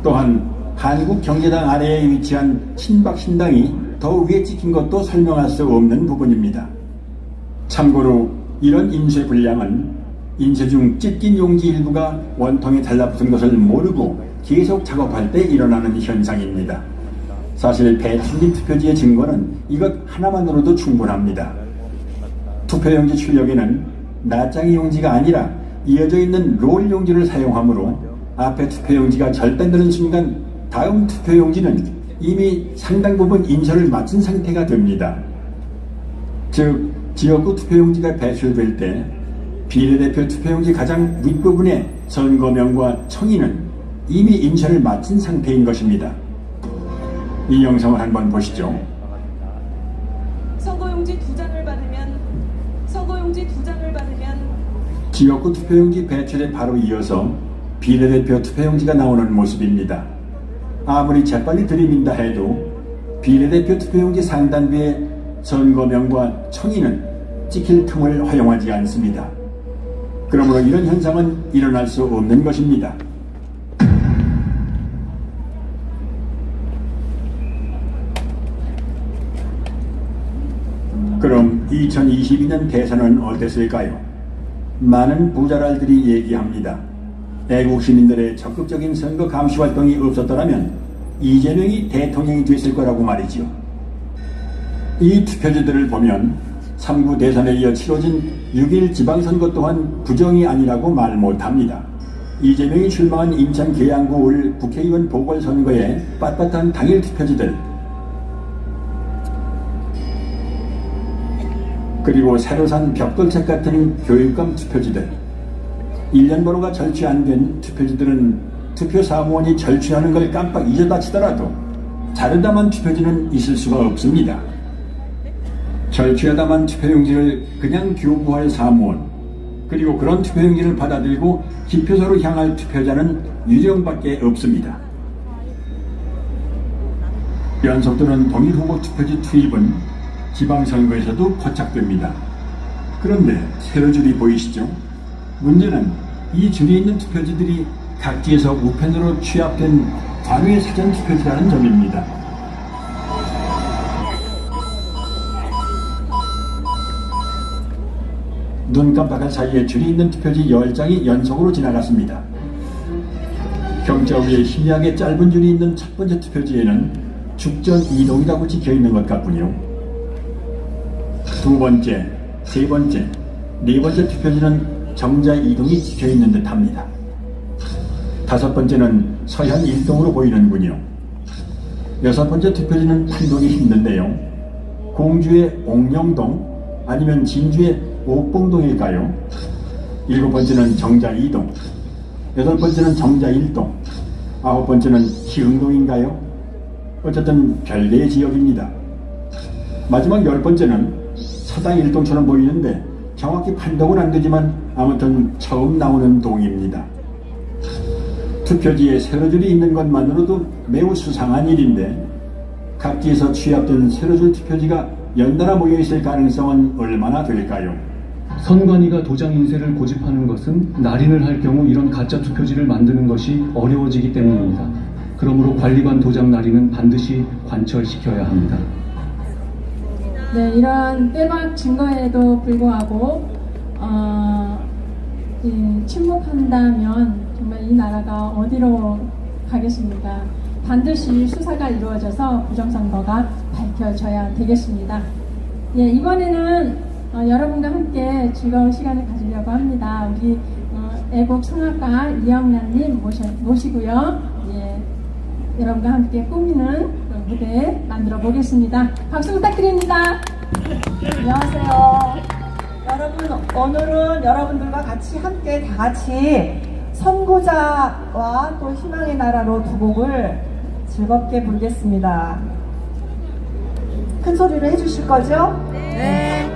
J: 또한 한국경제당 아래에 위치한 친박신당이 더 위에 찍힌 것도 설명할 수 없는 부분입니다. 참고로 이런 인쇄 불량은 인쇄 중 찢긴 용지 일부가 원통에 달라붙은 것을 모르고 계속 작업할 때 일어나는 현상입니다. 사실 배출입 투표지의 증거는 이것 하나만으로도 충분합니다. 투표용지 출력에는 낱장이 용지가 아니라 이어져 있는 롤 용지를 사용하므로 앞에 투표용지가 절단되는 순간 다음 투표용지는 이미 상당 부분 인쇄를 마친 상태가 됩니다. 즉 지역구 투표용지가 배출될 때 비례대표 투표용지 가장 윗부분의 선거명과 청인은 이미 인쇄를 마친 상태인 것입니다. 이 영상을 한번 보시죠.
M: 선거용지 2장을 받으면
J: 지역구 투표용지 배출에 바로 이어서 비례대표 투표용지가 나오는 모습입니다. 아무리 재빨리 들이민다 해도 비례대표 투표용지 상단부에 선거명과 청인은 찍힐 틈을 허용하지 않습니다. 그러므로 이런 현상은 일어날 수 없는 것입니다. 그럼 2022년 대선은 어땠을까요? 많은 부자랄들이 얘기합니다. 애국 시민들의 적극적인 선거 감시 활동이 없었더라면 이재명이 대통령이 됐을 거라고 말이죠. 이 투표지들을 보면 3구 대선에 이어 치러진 6.1 지방선거 또한 부정이 아니라고 말 못합니다. 이재명이 출마한 인천 계양구 올 국회의원 보궐선거에 빳빳한 당일 투표지들, 그리고 새로 산 벽돌책 같은 교육감 투표지들, 1년 번호가 절취 안 된 투표지들은 투표 사무원이 절취하는 걸 깜빡 잊어다 치더라도 자르다만 투표지는 있을 수가 없습니다. 절취하다만 투표용지를 그냥 교부할 사무원, 그리고 그런 투표용지를 받아들고 기표소로 향할 투표자는 유정밖에 없습니다. 연속되는 동일 후보 투표지 투입은 지방선거에서도 포착됩니다. 그런데 세로 줄이 보이시죠? 문제는 이 줄이 있는 투표지들이 각지에서 우편으로 취합된 관외 사전 투표지라는 점입니다. 눈 깜빡할 사이에 줄이 있는 투표지 10장이 연속으로 지나갔습니다. 경자 위에 희미하게 짧은 줄이 있는 첫 번째 투표지에는 죽전 이동이라고 찍혀있는 것 같군요. 두 번째, 세 번째, 네 번째 투표지는 정자 이동이 찍혀있는 듯 합니다. 다섯 번째는 서현 일동으로 보이는군요. 여섯 번째 투표지는 판독이 힘든데요. 공주의 옥령동 아니면 진주의 옥봉동일까요? 일곱 번째는 정자 2동, 여덟 번째는 정자 1동, 아홉 번째는 희흥동인가요? 어쨌든 별개의 지역입니다. 마지막 열 번째는 서당 1동처럼 보이는데 정확히 판독은 안 되지만 아무튼 처음 나오는 동입니다. 투표지에 세로줄이 있는 것만으로도 매우 수상한 일인데 각지에서 취합된 세로줄 투표지가 연달아 모여있을 가능성은 얼마나 될까요?
C: 선관위가 도장 인쇄를 고집하는 것은 날인을 할 경우 이런 가짜 투표지를 만드는 것이 어려워지기 때문입니다. 그러므로 관리관 도장 날인은 반드시 관철시켜야 합니다.
D: 네, 이러한 빼박 증거에도 불구하고 침묵한다면 정말 이 나라가 어디로 가겠습니까? 반드시 수사가 이루어져서 부정선거가 밝혀져야 되겠습니다. 예, 이번에는 여러분과 함께 즐거운 시간을 가지려고 합니다. 우리 애국 성악가 이영란님 모시고요. 예, 여러분과 함께 꾸미는 무대 만들어 보겠습니다. 박수 부탁드립니다.
I: 안녕하세요. 여러분, 오늘은 여러분들과 같이 함께 다 같이 선구자와 또 희망의 나라로 두 곡을 즐겁게 부르겠습니다. 큰 소리로 해주실 거죠? 네.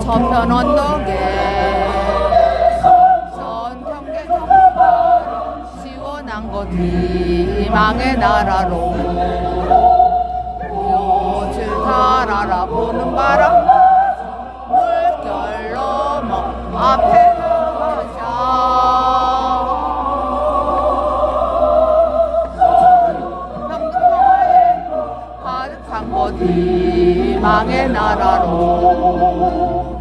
A: 저편 언덕에 전경계 정말 시원한 곳 희망의 나라로 요즘 달아라 보는 바람 물결 넘어 앞에 나가자 평등평화에 가득한 곳 희망의 나라로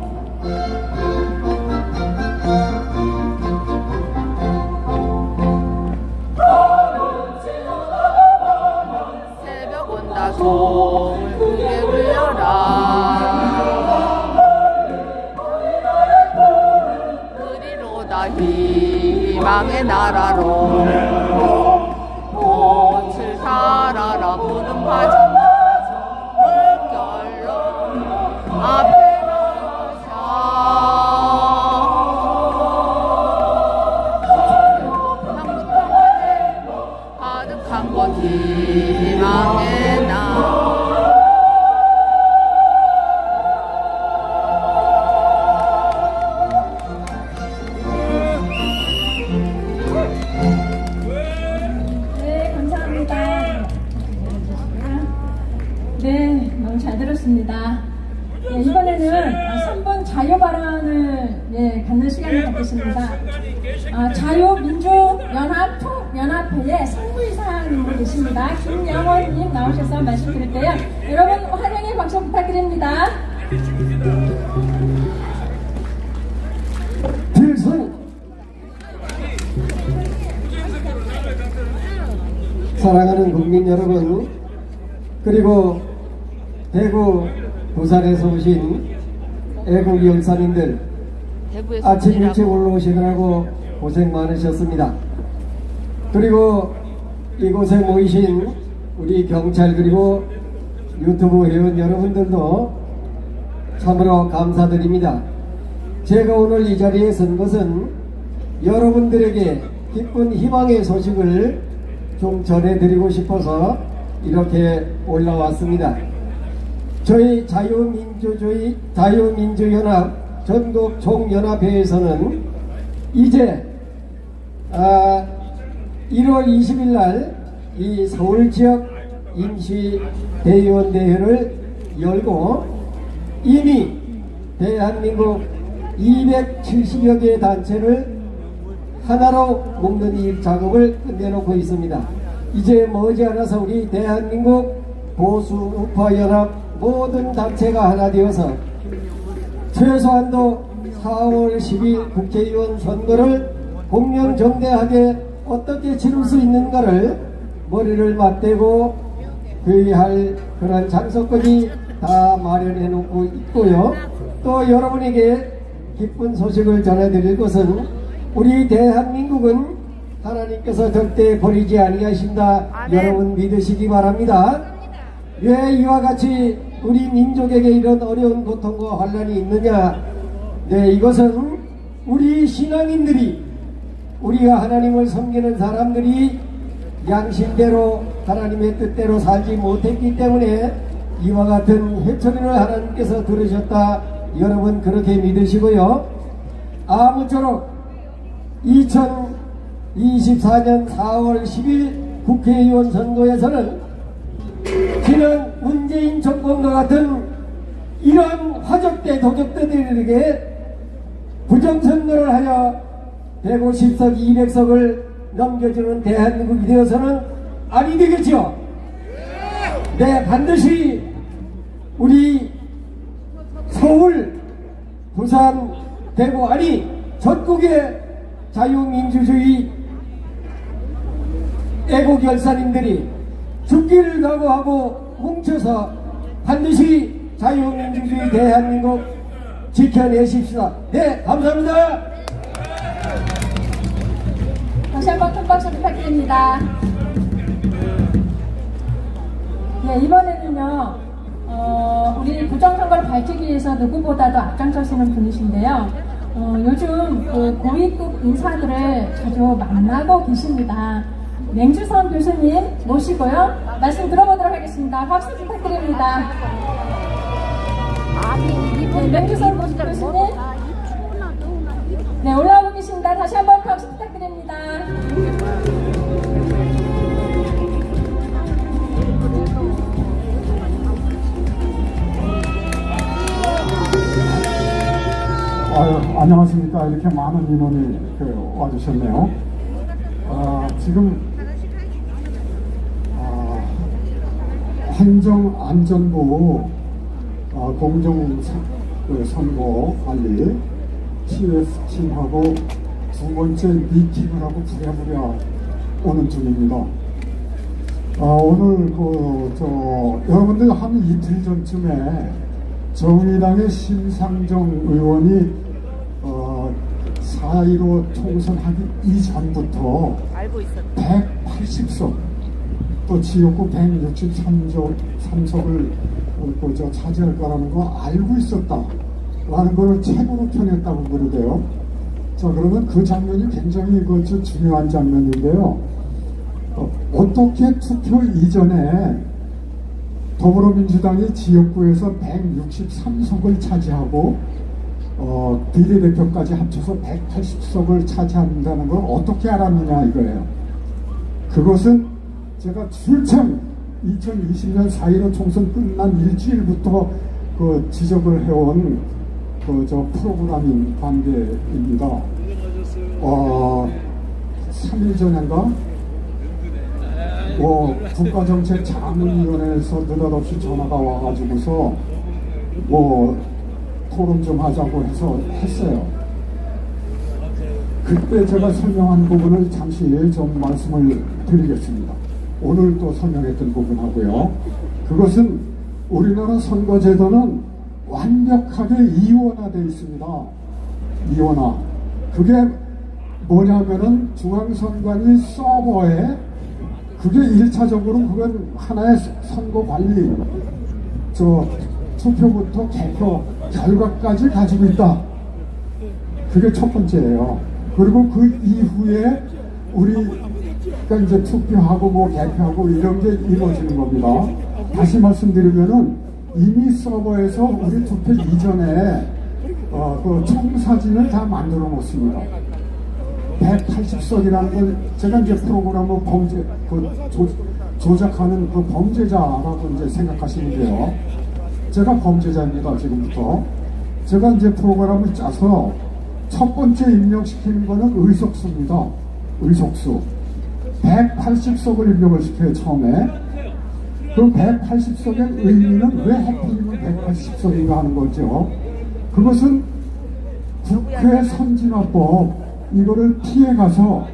A: 새벽 온다 소을 크게 울려라 그리로다 희망의 나라로 꽃을 살아라 푸른 파전 물결로 앞에 나가자 평등평화에 가득한 곳 희망의 나라
D: 네, 감사합니다. 네, 너무 잘 들었습니다. 네, 이번에는 3분 자유 발언을 갖는 시간을 갖겠습니다. 자유민주연합 통연합회의 상무이사님으로 계십니다. 김영원님 나오셔서 말씀드릴게요. 여러분 환영의 박수 부탁드립니다.
M: 필승 사랑하는 국민 여러분, 그리고 대구 부산에서 오신 애국 열사님들, 아침 일찍 올라오시느라고 고생 많으셨습니다. 그리고 이곳에 모이신 우리 경찰 그리고 유튜브 회원 여러분들도 참으로 감사드립니다. 제가 오늘 이 자리에 선 것은 여러분들에게 기쁜 희망의 소식을 좀 전해드리고 싶어서 이렇게 올라왔습니다. 저희 자유민주연합 전국 총연합회에서는 이제 1월 20일 날 이 서울 지역 임시 대의원 대회를 열고 이미 대한민국 270여 개의 단체를 하나로 묶는 일 작업을 끝내놓고 있습니다. 이제 머지않아서 우리 대한민국 보수 우파 연합 모든 단체가 하나 되어서 최소한도 4월 10일 국회의원 선거를 공명정대하게 어떻게 치를 수 있는가를 머리를 맞대고 회의할 그런 장소까지 다 마련해 놓고 있고요. 또 여러분에게 기쁜 소식을 전해드릴 것은 우리 대한민국은 하나님께서 절대 버리지 아니하신다. 여러분 믿으시기 바랍니다. 왜 이와 같이 우리 민족에게 이런 어려운 고통과 환난이 있느냐? 네, 이것은 우리 신앙인들이, 우리가 하나님을 섬기는 사람들이 양심대로 하나님의 뜻대로 살지 못했기 때문에 이와 같은 회초리를 하나님께서 들으셨다. 여러분 그렇게 믿으시고요. 아무쪼록 2024년 4월 10일 국회의원 선거에서는 지난 문재인 정권과 같은 이러한 화적대 도적대들에게 부정선거를 하여 150석 200석을 넘겨주는 대한민국이 되어서는 아니 되겠죠. 네, 반드시 우리 서울, 부산, 대구 아니 전국의 자유민주주의 애국 열사님들이 죽기를 각오하고 뭉쳐서 반드시 자유민주주의 대한민국 지켜내십시다. 네, 감사합니다.
D: 다시 한번 큰 박수 부탁드립니다. 네, 이번에는요, 우리 부정선거를 밝히기 위해서 누구보다도 앞장서시는 분이신데요. 요즘 그 고위급 인사들을 자주 만나고 계십니다. 맹주선 교수님 모시고요. 말씀 들어보도록 하겠습니다. 박수 부탁드립니다. 명주선 교수님, 네, 올라오고 계십니다. 다시 한번 박수 부탁드립니다.
N: 안녕하십니까. 이렇게 많은 인원이 와주셨네요. 지금 행정안전부 공정선거관리 TS팀하고 두 번째 미팅을 하고 부랴부랴 오는 중입니다. 오늘 여러분들 한 이틀 전쯤에 정의당의 심상정 의원이 4.15 총선하기 이전부터 180석 또 지역구 163석을 차지할 거라는 거 알고 있었다라는 걸 책으로 펴냈다고 그러대요. 자, 그러면 그 장면이 굉장히 중요한 장면인데요. 어떻게 투표 이전에 더불어민주당이 지역구에서 163석을 차지하고 비례대표까지 합쳐서 180석을 차지한다는 걸 어떻게 알았느냐 이거예요. 그것은 제가 출첵 2020년 4.15 총선 끝난 일주일부터 지적을 해온 프로그라밍 관계입니다. 3일 전인가 국가정책자문위원회에서 느닷없이 전화가 와가지고서 토론 좀 하자고 해서 했어요. 그때 제가 설명한 부분을 잠시 좀 말씀을 드리겠습니다. 오늘 또 설명했던 부분하고요. 그것은 우리나라 선거제도는 완벽하게 이원화되어 있습니다. 이원화. 그게 뭐냐면은 중앙선관위 서버에 그게 1차적으로 그건 하나의 선거관리 투표부터 개표 결과까지 가지고 있다. 그게 첫 번째예요. 그리고 그 이후에 우리가 이제 투표하고 개표하고 이런 게 이루어지는 겁니다. 다시 말씀드리면은 이미 서버에서 우리 투표 이전에 총사진을 다 만들어 놓습니다. 180석이라는 걸 제가 이제 프로그램을 조작하는 범죄자라고 이제 생각하시는데요. 제가 범죄자입니다. 지금부터. 제가 이제 프로그램을 짜서 첫 번째 입력시키는 거는 의석수입니다. 의석수. 180석을 입력을 시켜요, 처음에. 그 180석의 의미는 왜 하필이면 180석인가 하는 거죠. 그것은 국회 선진화법, 이거를 피해가서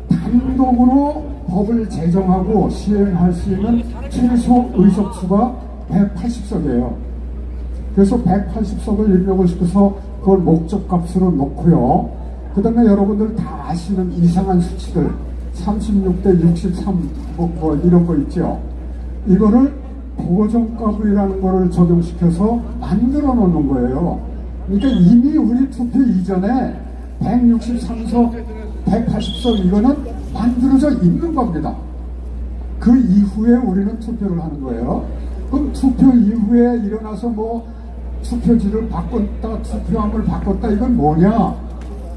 N: 단독으로 법을 제정하고 시행할 수 있는 최소 의석수가 180석이에요. 그래서 180석을 입력을 시켜서 그걸 목적값으로 놓고요. 그 다음에 여러분들 다 아시는 이상한 수치들 36대 63 이런 거 있죠. 이거를 보정값이라는 거를 적용시켜서 만들어 놓는 거예요. 그러니까 이미 우리 투표 이전에 163석, 180석 이거는 만들어져 있는 겁니다. 그 이후에 우리는 투표를 하는 거예요. 그럼 투표 이후에 일어나서 투표지를 바꿨다, 투표함을 바꿨다, 이건 뭐냐?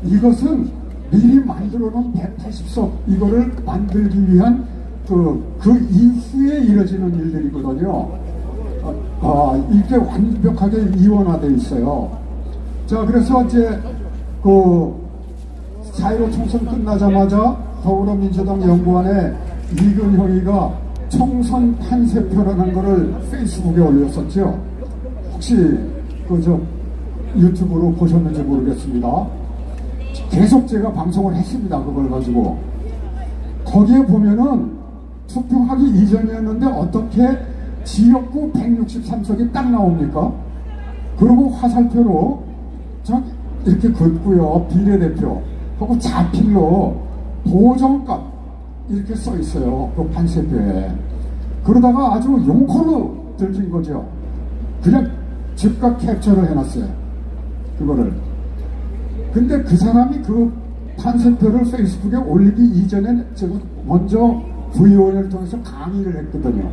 N: 이것은 미리 만들어 놓은 180석 이거를 만들기 위한 그 이후에 이루어지는 일들이거든요. 이게 완벽하게 이원화되어 있어요. 자, 그래서 이제 4.15 총선 끝나자마자 더불어민주당 연구원에 이근형이가 총선 판세표라는 거를 페이스북에 올렸었죠. 혹시 유튜브로 보셨는지 모르겠습니다. 계속 제가 방송을 했습니다. 그걸 가지고. 거기에 보면은 투표하기 이전이었는데 어떻게 지역구 163석이 딱 나옵니까? 그리고 화살표로 이렇게 긋고요. 비례대표 하고 자필로 보정값 이렇게 써 있어요. 그 판세표에. 그러다가 아주 용컬로 들킨 거죠. 그냥 즉각 캡처를 해놨어요. 그거를. 근데 그 사람이 그 판세표를 페이스북에 올리기 이전에 제가 먼저 부위원회를 통해서 강의를 했거든요.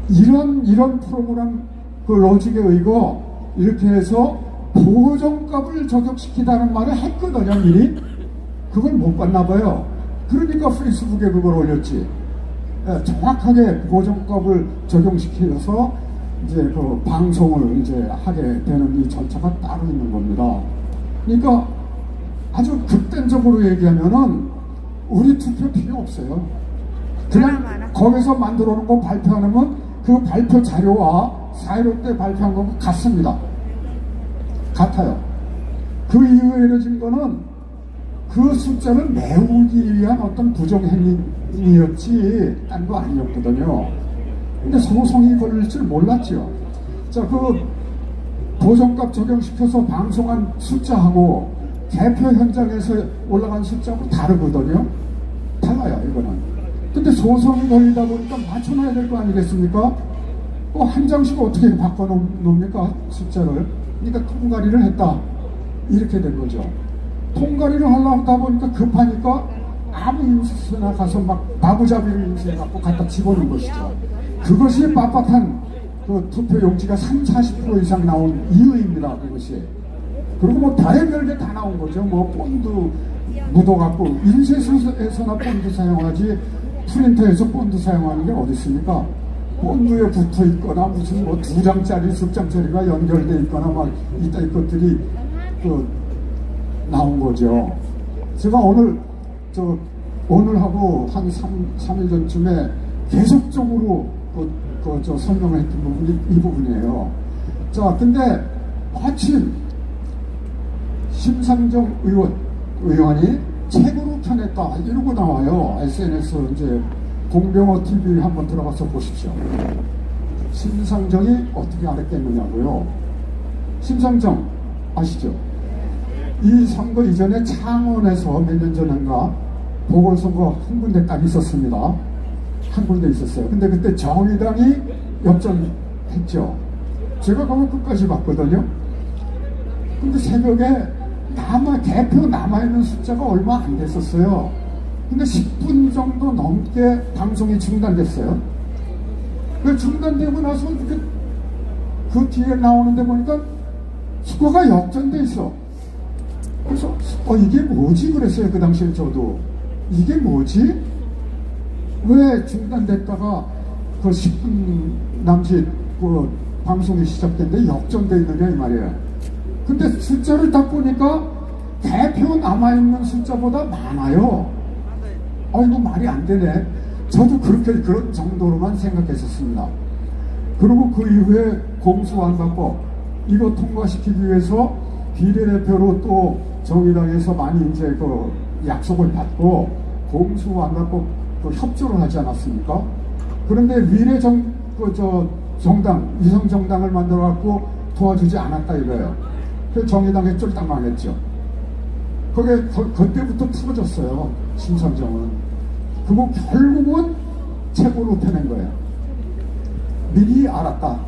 N: 이런 프로그램 로직에 의거 이렇게 해서 보정값을 적용시키다는 말을 했거든요, 미리. 그걸 못 봤나 봐요. 그러니까 페이스북에 그걸 올렸지. 예, 정확하게 보정값을 적용시켜서 이제 그 방송을 이제 하게 되는 이 절차가 따로 있는 겁니다. 그러니까 아주 극단적으로 얘기하면은 우리 투표 필요 없어요. 그냥 거기서 만들어 놓은 거 발표하면 그 발표 자료와 4.15 때 발표한 거하고 같습니다. 같아요. 그 이후에 이뤄진 거는 그 숫자를 메우기 위한 어떤 부정행위였지 딴 거 아니었거든요. 근데 소송이 걸릴 줄 몰랐죠. 자, 그 보정값 적용시켜서 방송한 숫자하고 개표 현장에서 올라간 숫자하고 다르거든요. 달라요, 이거는. 근데 소송이 걸리다 보니까 맞춰놔야 될 거 아니겠습니까? 한 장씩 어떻게 바꿔놓습니까? 숫자를. 그러니까 통과리를 했다. 이렇게 된 거죠. 통과리를 하려고 하다 보니까 급하니까 아무 인쇄소나 가서 막 마구잡이를 인쇄해갖고 갖다 집어넣은 것이죠. 그것이 빳빳한 그 투표 용지가 30-40% 이상 나온 이유입니다. 그것이. 그리고 뭐 별의별 게 다 나온 거죠. 뭐 본드 묻어갖고 인쇄소에서나 본드 사용하지 프린터에서 본드 사용하는 게 어디 있습니까? 본드에 붙어 있거나 무슨 뭐 2장짜리, 10장짜리가 연결돼 있거나 막 이따위 것들이 그 나온 거죠. 제가 오늘하고 한 3일 전쯤에 계속적으로 저 설명을 했던 부분이 이 부분이에요. 자, 근데 마침 심상정 의원이 책으로 펴냈다 이러고 나와요. SNS 이제 공병호 TV 한번 들어가서 보십시오. 심상정이 어떻게 알았겠느냐고요. 심상정 아시죠? 이 선거 이전에 창원에서 몇 년 전인가 보궐선거 한 군데 딱 있었습니다. 한 군데 있었어요. 근데 그때 정의당이 역전했죠. 제가 그걸 끝까지 봤거든요. 근데 새벽에 개표 남아있는 숫자가 얼마 안 됐었어요. 근데 10분 정도 넘게 방송이 중단됐어요. 그 중단되고 나서 그 뒤에 나오는데 보니까 수거가 역전돼 있어. 그래서 이게 뭐지 그랬어요. 그 당시에 저도 이게 뭐지? 왜 중단됐다가 그 10분 남짓 그 방송이 시작됐는데 역전돼 있느냐 이 말이에요. 근데 숫자를 딱 보니까 대표 남아있는 숫자보다 많아요. 이거 말이 안 되네. 저도 그런 정도로만 생각했었습니다. 그리고 그 이후에 공수완박법 이거 통과시키기 위해서 비례대표로 또 정의당에서 많이 이제 그 약속을 받고 공수완박법 협조를 하지 않았습니까? 그런데 정당, 위성정당을 만들어갖고 도와주지 않았다 이거예요. 그래서 정의당에 쫄딱 망했죠. 그때부터 틀어졌어요. 심상정은. 그거 결국은 책으로 펴낸 거예요. 미리 알았다.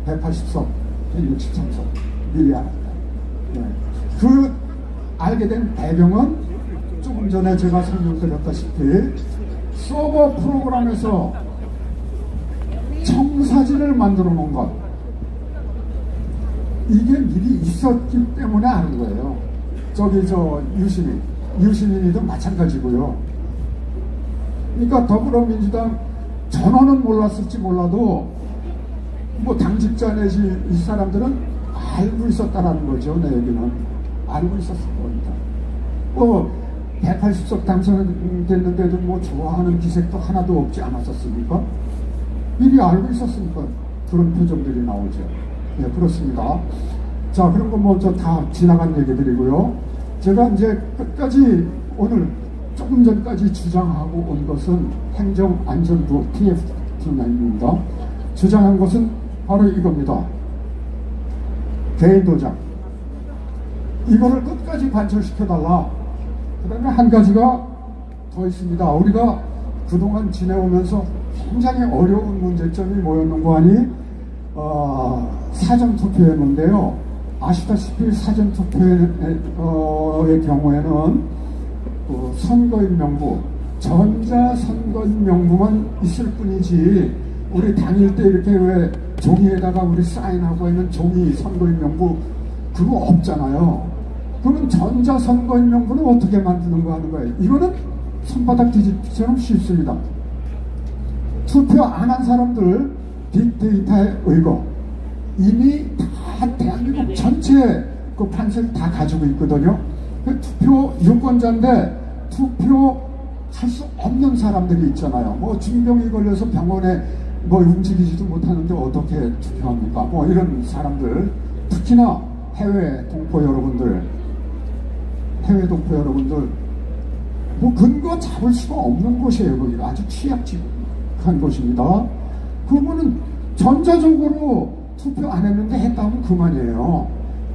N: 180석, 163석. 미리 알았다. 네. 그 알게 된 배경은 조금 전에 제가 설명드렸다시피 서버 프로그램에서 청사진을 만들어 놓은 것. 이게 미리 있었기 때문에 아는 거예요. 유시민이도 마찬가지고요. 그러니까 더불어민주당 전원은 몰랐을지 몰라도 뭐 당직자 내지 이 사람들은 알고 있었다라는 거죠. 내 얘기는 알고 있었을 겁니다. 180석 당선됐는데도 뭐 좋아하는 기색도 하나도 없지 않았었습니까? 미리 알고 있었으니까 그런 표정들이 나오죠. 네, 그렇습니다. 자, 그런 거 뭐 다 지나간 얘기들이고요. 제가 이제 끝까지 오늘 조금 전까지 주장하고 온 것은 행정안전부 TFT입니다. 주장한 것은 바로 이겁니다. 개인 도장. 이거를 끝까지 관철시켜달라. 그 다음에 한 가지가 더 있습니다. 우리가 그동안 지내오면서 굉장히 어려운 문제점이 뭐였는 거 아니? 사전투표였는데요. 아시다시피 사전투표의 경우에는 선거인 명부, 전자선거인 명부만 있을 뿐이지 우리 당일 때 이렇게 왜 종이에다가 우리 사인하고 있는 종이 선거인명부 그거 없잖아요. 그러면 전자선거인명부는 어떻게 만드는 거 하는 거예요? 이거는 손바닥 뒤집기처럼 쉽습니다. 투표 안 한 사람들 빅데이터에 의거 이미 다 대한민국 전체 그 판세를 다 가지고 있거든요. 그 투표 유권자인데 투표할 수 없는 사람들이 있잖아요. 뭐 중병이 걸려서 병원에 뭐 움직이지도 못하는데 어떻게 투표합니까? 뭐 이런 사람들, 특히나 해외 동포 여러분들 뭐 근거 잡을 수가 없는 곳이에요. 거기가 아주 취약한 곳입니다. 그러면은 전자적으로 투표 안 했는데 했다면 그만이에요.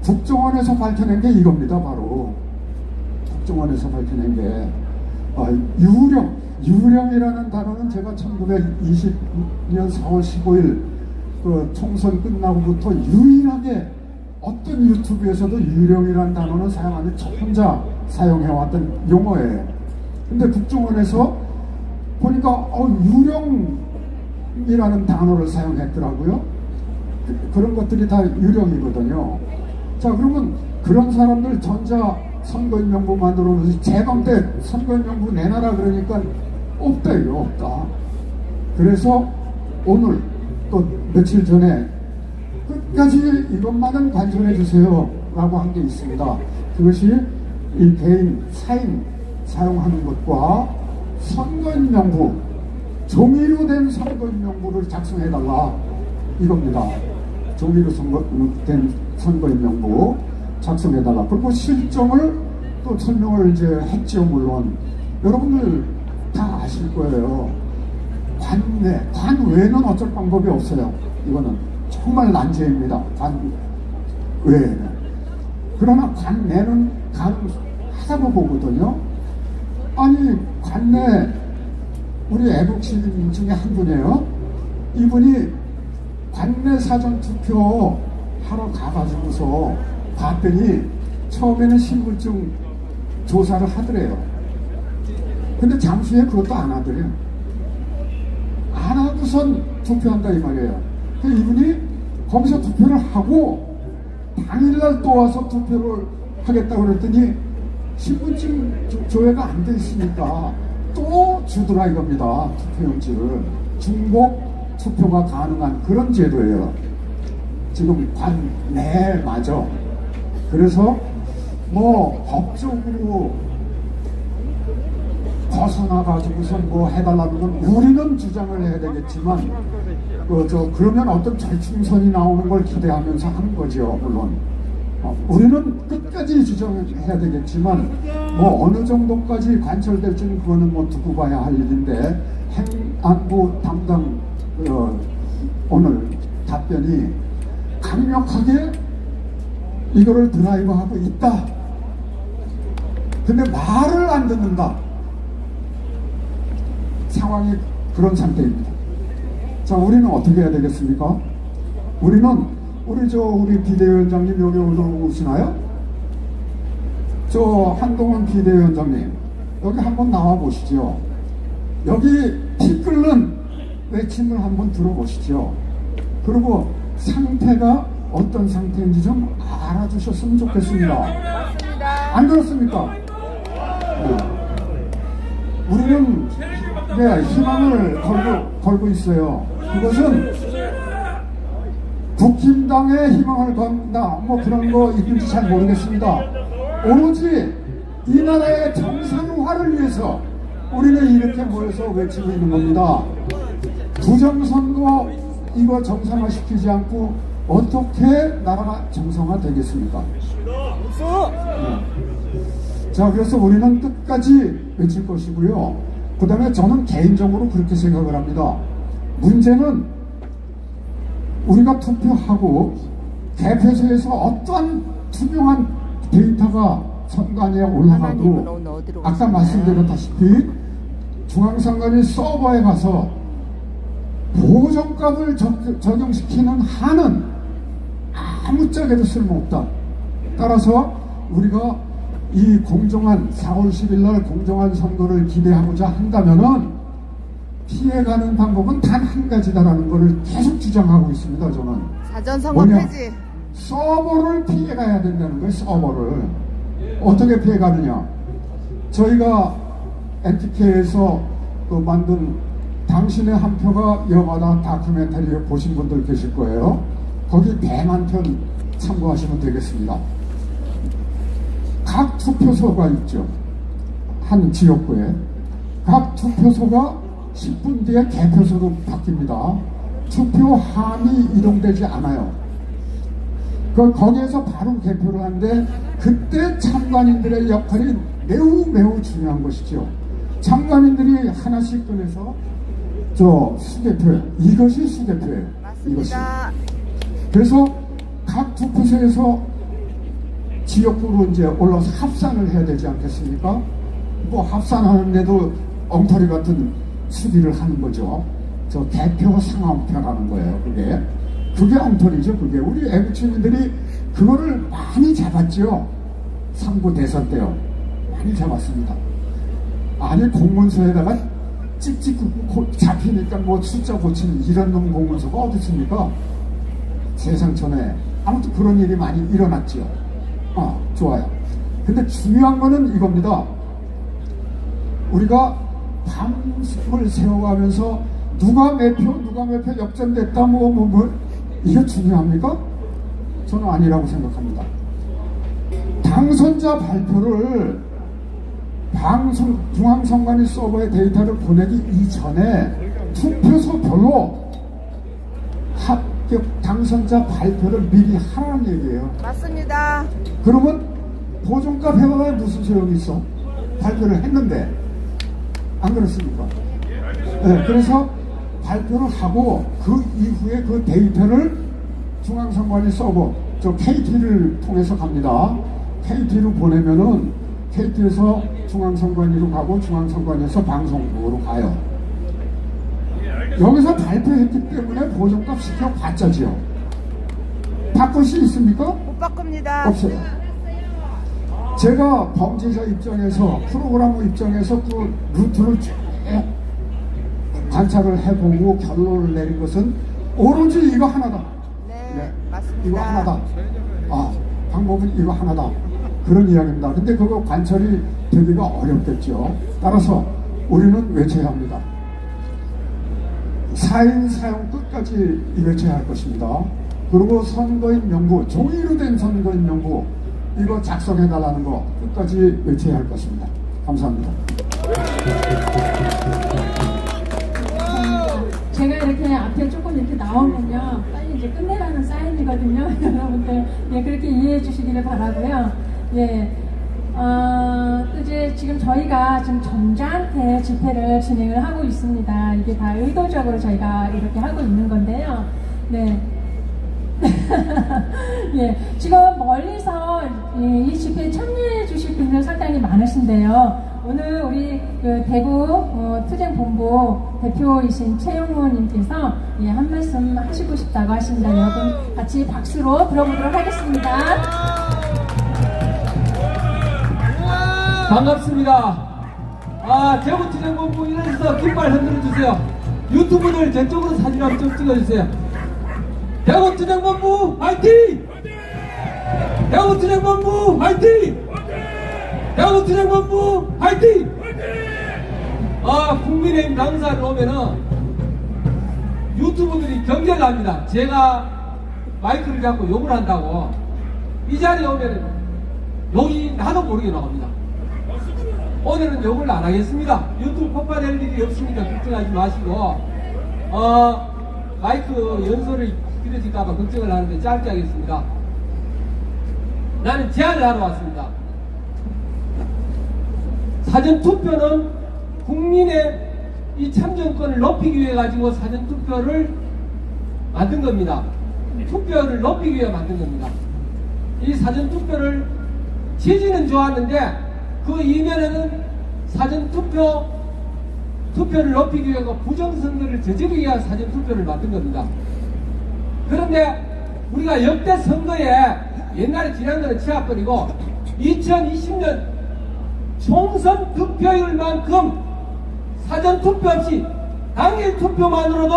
N: 국정원에서 밝혀낸 게 이겁니다. 바로 국정원에서 밝혀낸 게 유령이라는 단어는 제가 1920년 4월 15일 그 총선 끝나고부터 유일하게 어떤 유튜브에서도 유령이라는 단어는 사용하는 저 혼자 사용해왔던 용어예요. 근데 국정원에서 보니까 유령이라는 단어를 사용했더라고요. 그런 것들이 다 유령이거든요. 자, 그러면 그런 사람들 전자 선거인명부 만들어 놓으시 재검 때 선거인명부 내놔라 그러니까 없대요. 없다. 그래서 오늘 또 며칠 전에 끝까지 이것만은 관철해 주세요 라고 한 게 있습니다. 그것이 이 개인 사인 사용하는 것과 선거인명부, 종이로 된 선거인명부를 작성해달라 이겁니다. 종이로 된 선거인명부 작성해달라. 그리고 실정을 또 설명을 이제 했죠. 물론 여러분들 다 아실 거예요. 관 외에는 어쩔 방법이 없어요. 이거는 정말 난제입니다. 관 외에는. 그러나 관 내는 가능하다고 보거든요. 아니 관내 우리 애국시민 중에 한 분이에요. 이분이 관내 사전투표 하러 가가지고서 봤더니 처음에는 신분증 조사를 하더래요. 근데 잠시 후에 그것도 안 하더래요. 안 하고선 투표한다 이 말이에요. 그래서 이분이 거기서 투표를 하고 당일날 또 와서 투표를 하겠다고 그랬더니 신분증 조회가 안 돼 있으니까 또 주더라 이겁니다. 투표용지를. 중복 투표가 가능한 그런 제도예요. 지금 관내마저. 그래서 뭐 법적으로 벗어나가지고선 뭐 해달라는 건 우리는 주장을 해야 되겠지만 그러면 어떤 절충선이 나오는 걸 기대하면서 하는 거죠. 물론 우리는 끝까지 주장을 해야 되겠지만 뭐 어느 정도까지 관철될지는 그거는 뭐 두고 봐야 할 일인데 행안부 담당 오늘 답변이 강력하게 이거를 드라이브하고 있다. 근데 말을 안 듣는다. 상황이 그런 상태입니다. 자, 우리는 어떻게 해야 되겠습니까? 우리는 우리 비대위원장님 여기 올라오시나요? 저 한동훈 비대위원장님 여기 한번 나와 보시죠. 여기 피 끓는 외침을 한번 들어보시죠. 그리고 상태가 어떤 상태인지 좀 알아주셨으면 좋겠습니다. 안 그렇습니까? 네. 우리는 희망을 걸고 있어요. 그것은 국힘당의 희망을 건다 뭐 그런 거 있는지 잘 모르겠습니다. 오로지 이 나라의 정상화를 위해서 우리는 이렇게 모여서 외치고 있는 겁니다. 부정선거 이거 정상화시키지 않고 어떻게 나라가 정상화 되겠습니까? 네. 자, 그래서 우리는 끝까지 외칠 것이고요. 그 다음에 저는 개인적으로 그렇게 생각을 합니다. 문제는 우리가 투표하고 개표소에서 어떠한 투명한 데이터가 선관위에 올라가도 아까 말씀드렸다시피 중앙선관위 서버에 가서 보정값을 적용시키는 한은 아무짝에도 쓸모없다. 따라서 우리가 이 공정한 4월 10일 날 공정한 선거를 기대하고자 한다면은 피해가는 방법은 단 한 가지다라는 것을 계속 주장하고 있습니다. 저는
A: 사전선거
N: 뭐냐?
A: 폐지.
N: 서버를 피해가야 된다는 거예요. 서버를 어떻게 피해가느냐? 저희가 NTK에서 만든 당신의 한 표가 여마다 다큐멘터리를 보신 분들 계실 거예요. 거기 대만 편 참고하시면 되겠습니다. 각 투표소가 있죠. 한 지역구에 각 투표소가 10분 뒤에 개표소로 바뀝니다. 투표함이 이동되지 않아요. 거기에서 바로 개표를 하는데 그때 참관인들의 역할이 매우 중요한 것이죠. 참관인들이 하나씩 꺼내서 수개표예요. 이것이 수개표예요. 이것이. 그래서 각 투표소에서 지역구로 이제 올라와서 합산을 해야 되지 않겠습니까? 뭐 합산하는데도 엉터리 같은 수비를 하는 거죠. 대표 상황표라는 거예요. 그게 엉터리죠. 그게 우리 애국주민들이 그거를 많이 잡았죠. 3구 대선 때요. 많이 잡았습니다. 아니 공문서에다가 찍찍 잡히니까 뭐 숫자 고치는 이런 놈 공문서가 어디 있습니까? 세상천에. 아무튼 그런 일이 많이 일어났죠. 좋아요. 근데 중요한 거는 이겁니다. 우리가 밤을 세워가면서 누가 몇 표 역전됐다 이게 중요합니까? 저는 아니라고 생각합니다. 당선자 발표를 중앙선관위 서버에 데이터를 보내기 이전에 투표소별로 합격 당선자 발표를 미리 하라는 얘기예요.
A: 맞습니다.
N: 그러면 보존값 해봐야 무슨 소용이 있어? 발표를 했는데 안 그렇습니까? 네, 그래서 발표를 하고 그 이후에 그 데이터를 중앙선관위 서버 KT를 통해서 갑니다. KT로 보내면은 KT에서 중앙선관위로 가고 중앙선관위에서 방송국으로 가요. 여기서 발표했기 때문에 보존값 시켜봤자지요. 바꿀 수 있습니까?
A: 못 바꿉니다.
N: 없어요. 제가 범죄자 입장에서 프로그래머 입장에서 그 루트를 쭉 관찰을 해보고 결론을 내린 것은 오로지 이거 하나다.
A: 네, 맞습니다.
N: 이거 하나다. 방법은 이거 하나다. 그런 이야기입니다. 근데 그거 관찰이 되기가 어렵겠죠. 따라서 우리는 외쳐야 합니다. 4인 사용 끝까지 외쳐야 할 것입니다. 그리고 선거인 명부, 종이로 된 선거인 명부 이거 작성해달라는 거 끝까지 외쳐야 할 것입니다. 감사합니다.
D: 제가 이렇게 앞에 조금 이렇게 나오면요, 빨리 이제 끝내라는 사인이거든요. 여러분들, 그렇게 이해해 주시기를 바라고요. 또 이제 지금 저희가 지금 점잖게 집회를 진행을 하고 있습니다. 이게 다 의도적으로 저희가 이렇게 하고 있는 건데요. 지금 멀리서 이 집회에 참여해 주실 분들 상당히 많으신데요. 오늘 우리 대구 투쟁본부 대표이신 최영호 님께서 한 말씀 하시고 싶다고 하십니다. 여러분 같이 박수로 들어보도록 하겠습니다.
M: 반갑습니다. 대구 투쟁본부 일어나서 깃발 흔들어 주세요. 유튜브들 저쪽으로 사진 한번 좀 찍어주세요. 대구 투쟁본부 화이팅! 대구 투쟁본부 화이팅! 대구 투쟁본부 화이팅! 국민의힘 당사를 오면은 유튜브들이 경계를 합니다. 제가 마이크를 잡고 욕을 한다고. 이 자리에 오면은 욕이 나도 모르게 나옵니다. 오늘은 욕을 안 하겠습니다. 유튜브 폭파될 일이 없으니까 걱정하지 마시고, 마이크 연소를 길어질까봐 걱정을 하는데 짧게 하겠습니다. 나는 제안을 하러 왔습니다. 사전투표는 국민의 이 참정권을 높이기 위해 가지고 사전투표를 만든 겁니다. 투표를 높이기 위해 만든 겁니다. 이 사전투표를 취지는 좋았는데 그 이면에는 투표를 높이기 위해 부정선거를 저지르기 위한 사전투표를 만든 겁니다. 그런데 우리가 역대 선거에 옛날에 지난 거는 치아버리고 2020년 총선 득표율만큼 사전투표 없이 당일 투표만으로도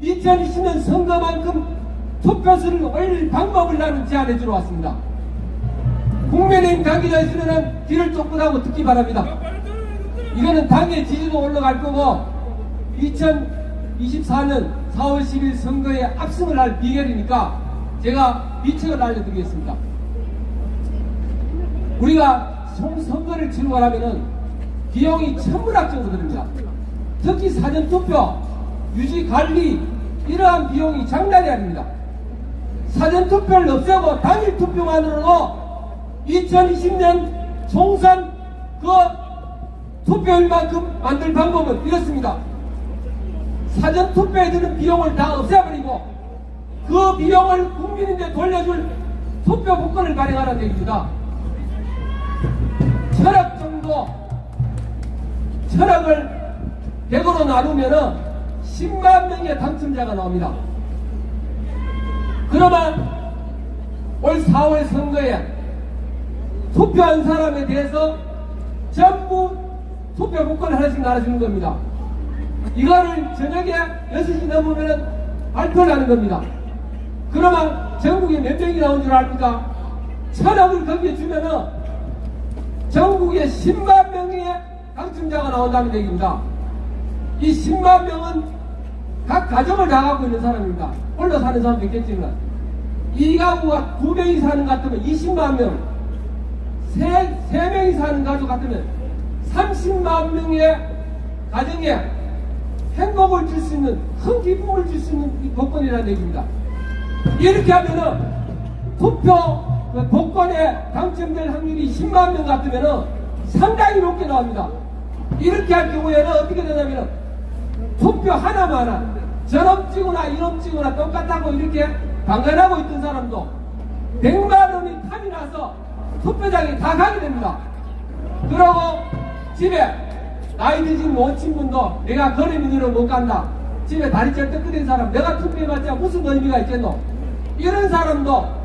M: 2020년 선거만큼 투표수를 올릴 방법을 나는 제안해 주러 왔습니다. 국민의힘 당기자 있으면 귀를 쫓고나고 듣기 바랍니다. 이거는 당의 지지도 올라갈 거고 2024년 4월 10일 선거에 압승을 할 비결이니까 제가 비책을 알려드리겠습니다. 우리가 선거를 치르고 하려면 비용이 천문학 정도 듭니다. 특히 사전투표, 유지관리 이러한 비용이 장난이 아닙니다. 사전투표를 없애고 당일 투표만으로도 2020년 총선 그 투표일만큼 만들 방법은 이렇습니다. 사전투표에 드는 비용을 다 없애버리고 그 비용을 국민인데 돌려줄 투표 복권을 발행하라는 얘기입니다. 철학 정도, 철학을 100으로 나누면은 10만 명의 당첨자가 나옵니다. 그러면 올 4월 선거에 투표한 사람에 대해서 전부 투표 복권을 하나씩 나눠주는 겁니다. 이거를 저녁에 6시 넘으면 발표를 하는 겁니다. 그러면 전국에 몇 명이 나온 줄 압니까? 1000억을 거기에 주면은 전국에 10만 명의 당첨자가 나온다는 얘기입니다. 이 10만 명은 각 가정을 다 갖고 있는 사람입니다. 홀로 사는 사람도 있겠지만 이 가구가 2명이 사는 것 같으면 20만 명, 3명이 사는 가족 같으면 30만 명의 가정에 행복을 줄 수 있는, 큰 기쁨을 줄 수 있는 이 복권이라는 얘기입니다. 이렇게 하면은 투표 복권에 당첨될 확률이 10만 명 같으면은 상당히 높게 나옵니다. 이렇게 할 경우에는 어떻게 되냐면은 투표 하나마나 저놈 찍거나 이놈 찍거나 똑같다고 이렇게 방관하고 있던 사람도 100만 원이 탑이 나서 투표장에 다 가게 됩니다. 그러고 집에 나이 드신 모친 분도 내가 걸음이 늘어 못 간다. 집에 다리 쩔떡거린 사람 내가 투표해봤자 무슨 의미가 있겠노? 이런 사람도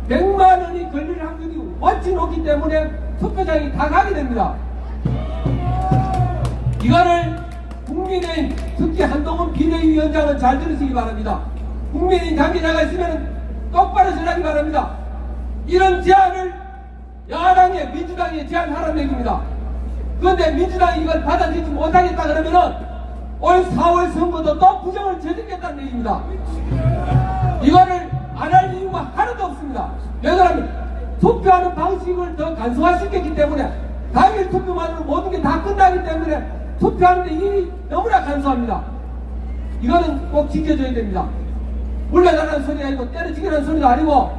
M: 100만 원이 걸릴 확률이 훨씬 높기 때문에 투표장에 다 가게 됩니다. 이거를 국민의힘 특히 한동훈 비대위원장은 잘 들으시기 바랍니다. 국민의힘 관계자가 있으면 똑바로 전하기 바랍니다. 이런 제안을 야당에 민주당에 제안하라는 얘기입니다. 그런데 민주당이 이걸 받아들이지 못하겠다 그러면은 올 4월 선거도 또 부정을 저지르겠다는 얘기입니다. 이거를 안 할 이유가 하나도 없습니다. 왜 그러면 투표하는 방식을 더 간소화시켰기 때문에 당일 투표만으로 모든 게 다 끝나기 때문에 투표하는데 일이 너무나 간소합니다. 이거는 꼭 지켜줘야 됩니다. 물러나라는 소리가 아니고 때려치기라는 소리가 아니고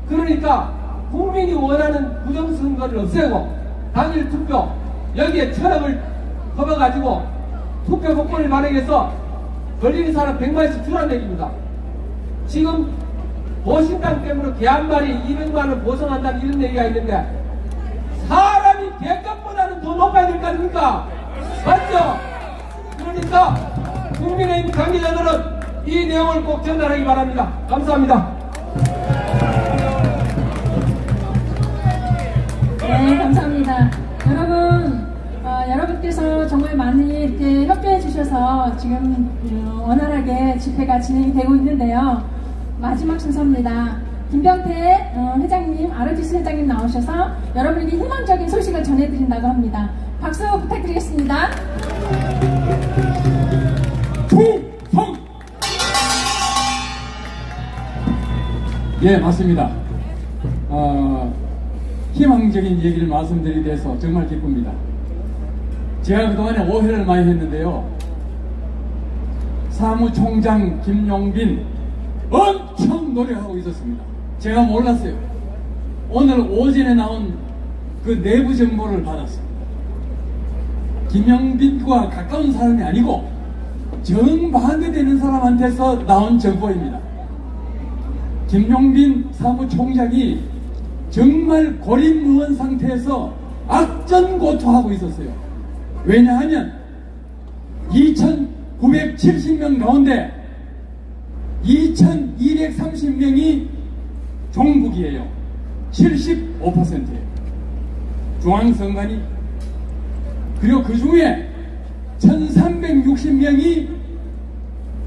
M: 그러니까 국민이 원하는 부정선거를 없애고 당일 투표 여기에 1000억을 퍼봐가지고 투표 복권을 발행해서 걸리는 사람 100만원씩 주라는 얘기입니다. 지금 보신당 때문에 개 한 마리 200만원 보상한다는 이런 얘기가 있는데 사람이 개값보다는 더 높아야 될 거 아닙니까? 맞죠? 그러니까 국민의힘 관계자들은 이 내용을 꼭 전달하기 바랍니다. 감사합니다.
D: 네, 감사합니다. 여러분, 여러분께서 정말 많이 이렇게 협조해 주셔서 지금 원활하게 집회가 진행이 되고 있는데요. 마지막 순서입니다. 김병태 회장님, RGC 회장님 나오셔서 여러분에게 희망적인 소식을 전해드린다고 합니다. 박수 부탁드리겠습니다.
N: 충성! 예, 맞습니다. 희망적인 얘기를 말씀드리게 돼서 정말 기쁩니다. 제가 그동안에 오해를 많이 했는데요. 사무총장 김용빈 엄청 노력하고 있었습니다. 제가 몰랐어요. 오늘 오전에 나온 그 내부 정보를 받았습니다. 김용빈과 가까운 사람이 아니고 정반대되는 사람한테서 나온 정보입니다. 김용빈 사무총장이 정말 고립무원 상태에서 악전고투하고 있었어요. 왜냐하면 2,970명 가운데 2,230명이 종북이에요. 75%예요. 중앙선관위. 그리고 그 중에
O: 1360명이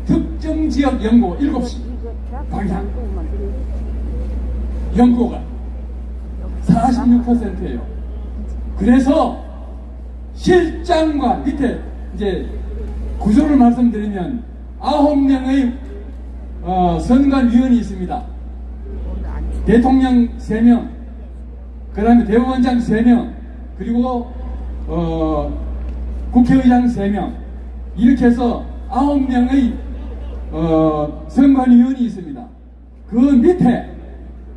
O: 특정 지역 연구 7시 방향 연구가 46%예요. 그래서 실장과 밑에 이제 구조를 말씀드리면 9명의 선관위원이 있습니다. 대통령 3명, 그 다음에 대법원장 3명, 그리고 국회의장 3명, 이렇게 해서 9명의 선관위원이 있습니다. 그 밑에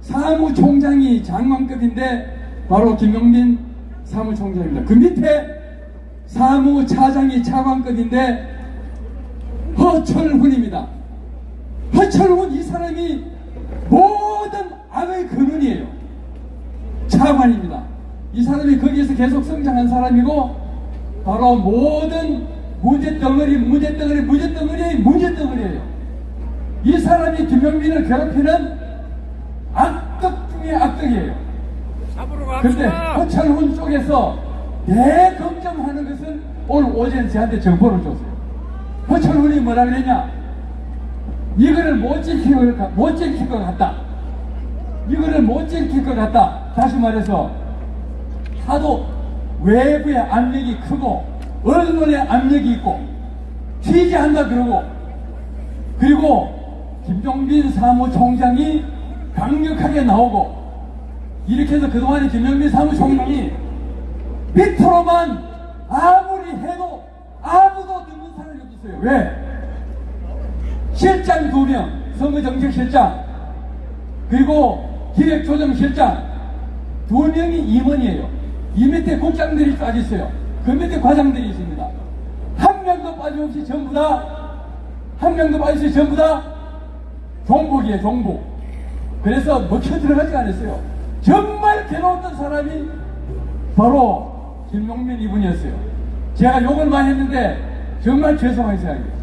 O: 사무총장이 장관급인데 바로 김용민 사무총장입니다. 그 밑에 사무차장이 차관급인데 허철훈입니다. 허철훈 이 사람이 모든 악의 근원이에요. 차관입니다. 이 사람이 거기에서 계속 성장한 사람이고 바로 모든 문제덩어리예요. 이 사람이 김용민을 괴롭히는 악덕 중에 악덕이에요. 그런데 허철훈 쪽에서 대검증하는 것은 오늘 오전에 저한테 정보를 줬어요. 허철훈이 뭐라 그랬냐? 이거를 못 지킬 것 같다. 이거를 못 지킬 것 같다. 다시 말해서 하도 외부의 압력이 크고 언론의 압력이 있고 취재한다 그러고, 그리고 김용민 사무총장이 강력하게 나오고, 이렇게 해서 그동안에 김용민 사무총장이 밑으로만 아무리 해도 아무도 듣는 사람이 없었어요. 왜? 실장 2명, 선거정책실장, 그리고 기획조정실장 2명이 임원이에요. 이 밑에 국장들이 쫙 있어요. 그 밑에 과장들이 있습니다. 한 명도 빠짐없이 전부 다 종북이에요. 종북. 그래서 먹혀 들어가지 않았어요. 정말 괴로웠던 사람이 바로 김용민 이분이었어요. 제가 욕을 많이 했는데 정말 죄송하게 생각해요.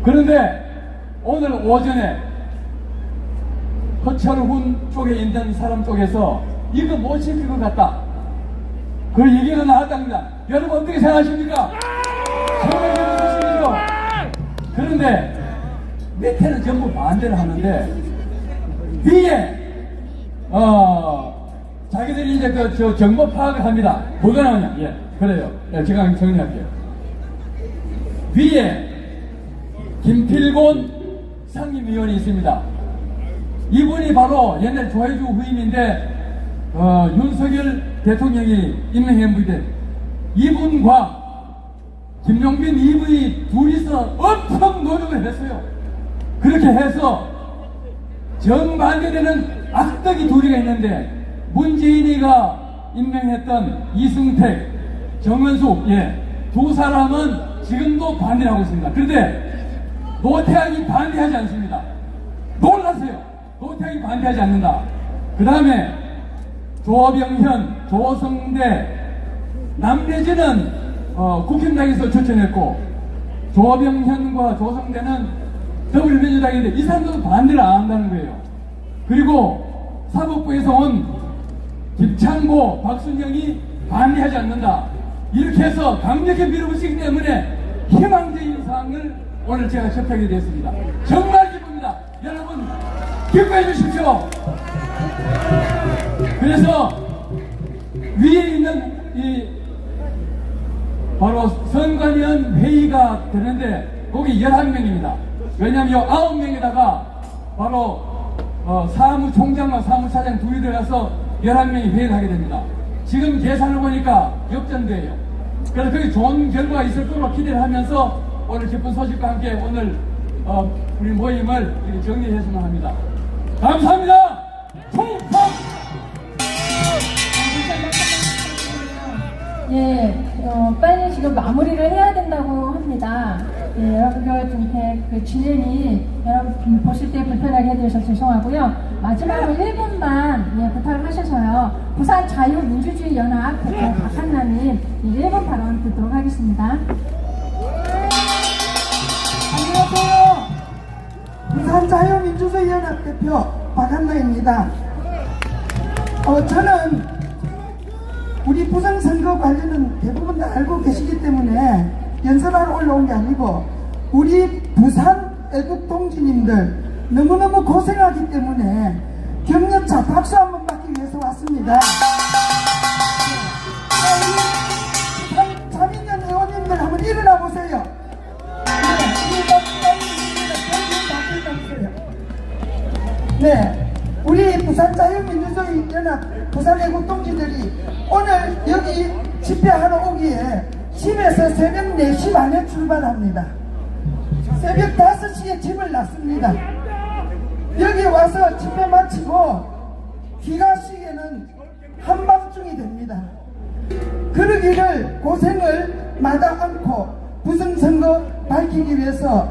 O: 그런데 오늘 오전에 허철훈 쪽에 있는 사람 쪽에서 이거 못 지킬 것 같다, 그 얘기가 나왔답니다. 여러분 어떻게 생각하십니까? 정말 그렇습니까? 그런데 밑에는 전부 반대를 하는데 위에 자기들이 이제 저 정보 파악을 합니다. 뭐가 나오냐? 예, 그래요. 예, 제가 정리할게요. 위에 김필곤 상임위원이 있습니다. 이분이 바로 옛날 조혜주 후임인데 윤석열 대통령이 임명한 분인데, 이분과 김용민 이분이 둘이서 엄청 노력을 했어요. 그렇게 해서 정반대되는 악덕이 둘이가 있는데, 문재인이가 임명했던 이승택, 정은숙, 두 사람은 지금도 반대를 하고 있습니다. 그런데 노태악이 반대하지 않습니다. 놀랐어요. 노태악이 반대하지 않는다. 그 다음에 조병현, 조성대, 남래진은 국힘당에서 추천했고, 조병현과 조성대는 더불어민주당인데 이 사람들도 반대를 안 한다는 거예요. 그리고 사법부에서 온 김창보, 박순영이 반대하지 않는다. 이렇게 해서 강력히 밀어붙이기 때문에 희망적인 사항을 오늘 제가 접하게 됐습니다. 정말 기쁩니다. 여러분 기뻐해 주십시오. 그래서 위에 있는 이 바로 선관위원 회의가 되는데 거기 11명입니다. 왜냐하면 9명에다가 바로 사무총장과 사무차장 둘이 들어가서 11명이 회의를 하게 됩니다. 지금 계산을 보니까 역전돼요. 그래서 거기 좋은 결과가 있을 거로 기대를 하면서 오늘 기쁜 소식과 함께 오늘 우리 모임을 이렇게 정리했으면 합니다. 감사합니다. 총파!
D: 빨리 지금 마무리를 해야 된다고 합니다. 여러분들 좀 그 진행이 여러분 보실 때 불편하게 해드려서 죄송하고요. 마지막으로 1분만 부탁을 하셔서요. 부산 자유민주주의 연합 대표 박한남님 1분 발언 듣도록 하겠습니다.
P: 안녕하세요. 부산 자유민주주의 연합 대표 박한남입니다. 저는 우리 부산선거 관련은 대부분 다 알고 계시기 때문에 연설하러 올라온 게 아니고 우리 부산 애국동지님들 너무너무 고생하기 때문에 격려차 박수 한번 받기 위해서 왔습니다. 우리 자민련 의원님들 한번 일어나 보세요. 네, 우리 부산 자유민주주의 연합 부산 애국동지들이 오늘 여기 집회하러 오기에 집에서 새벽 4시 반에 출발합니다. 새벽 5시에 집을 났습니다. 여기 와서 집회 마치고 귀가시기에는 한밤중이 됩니다. 그러기를 고생을 마다 않고 부정선거 밝히기 위해서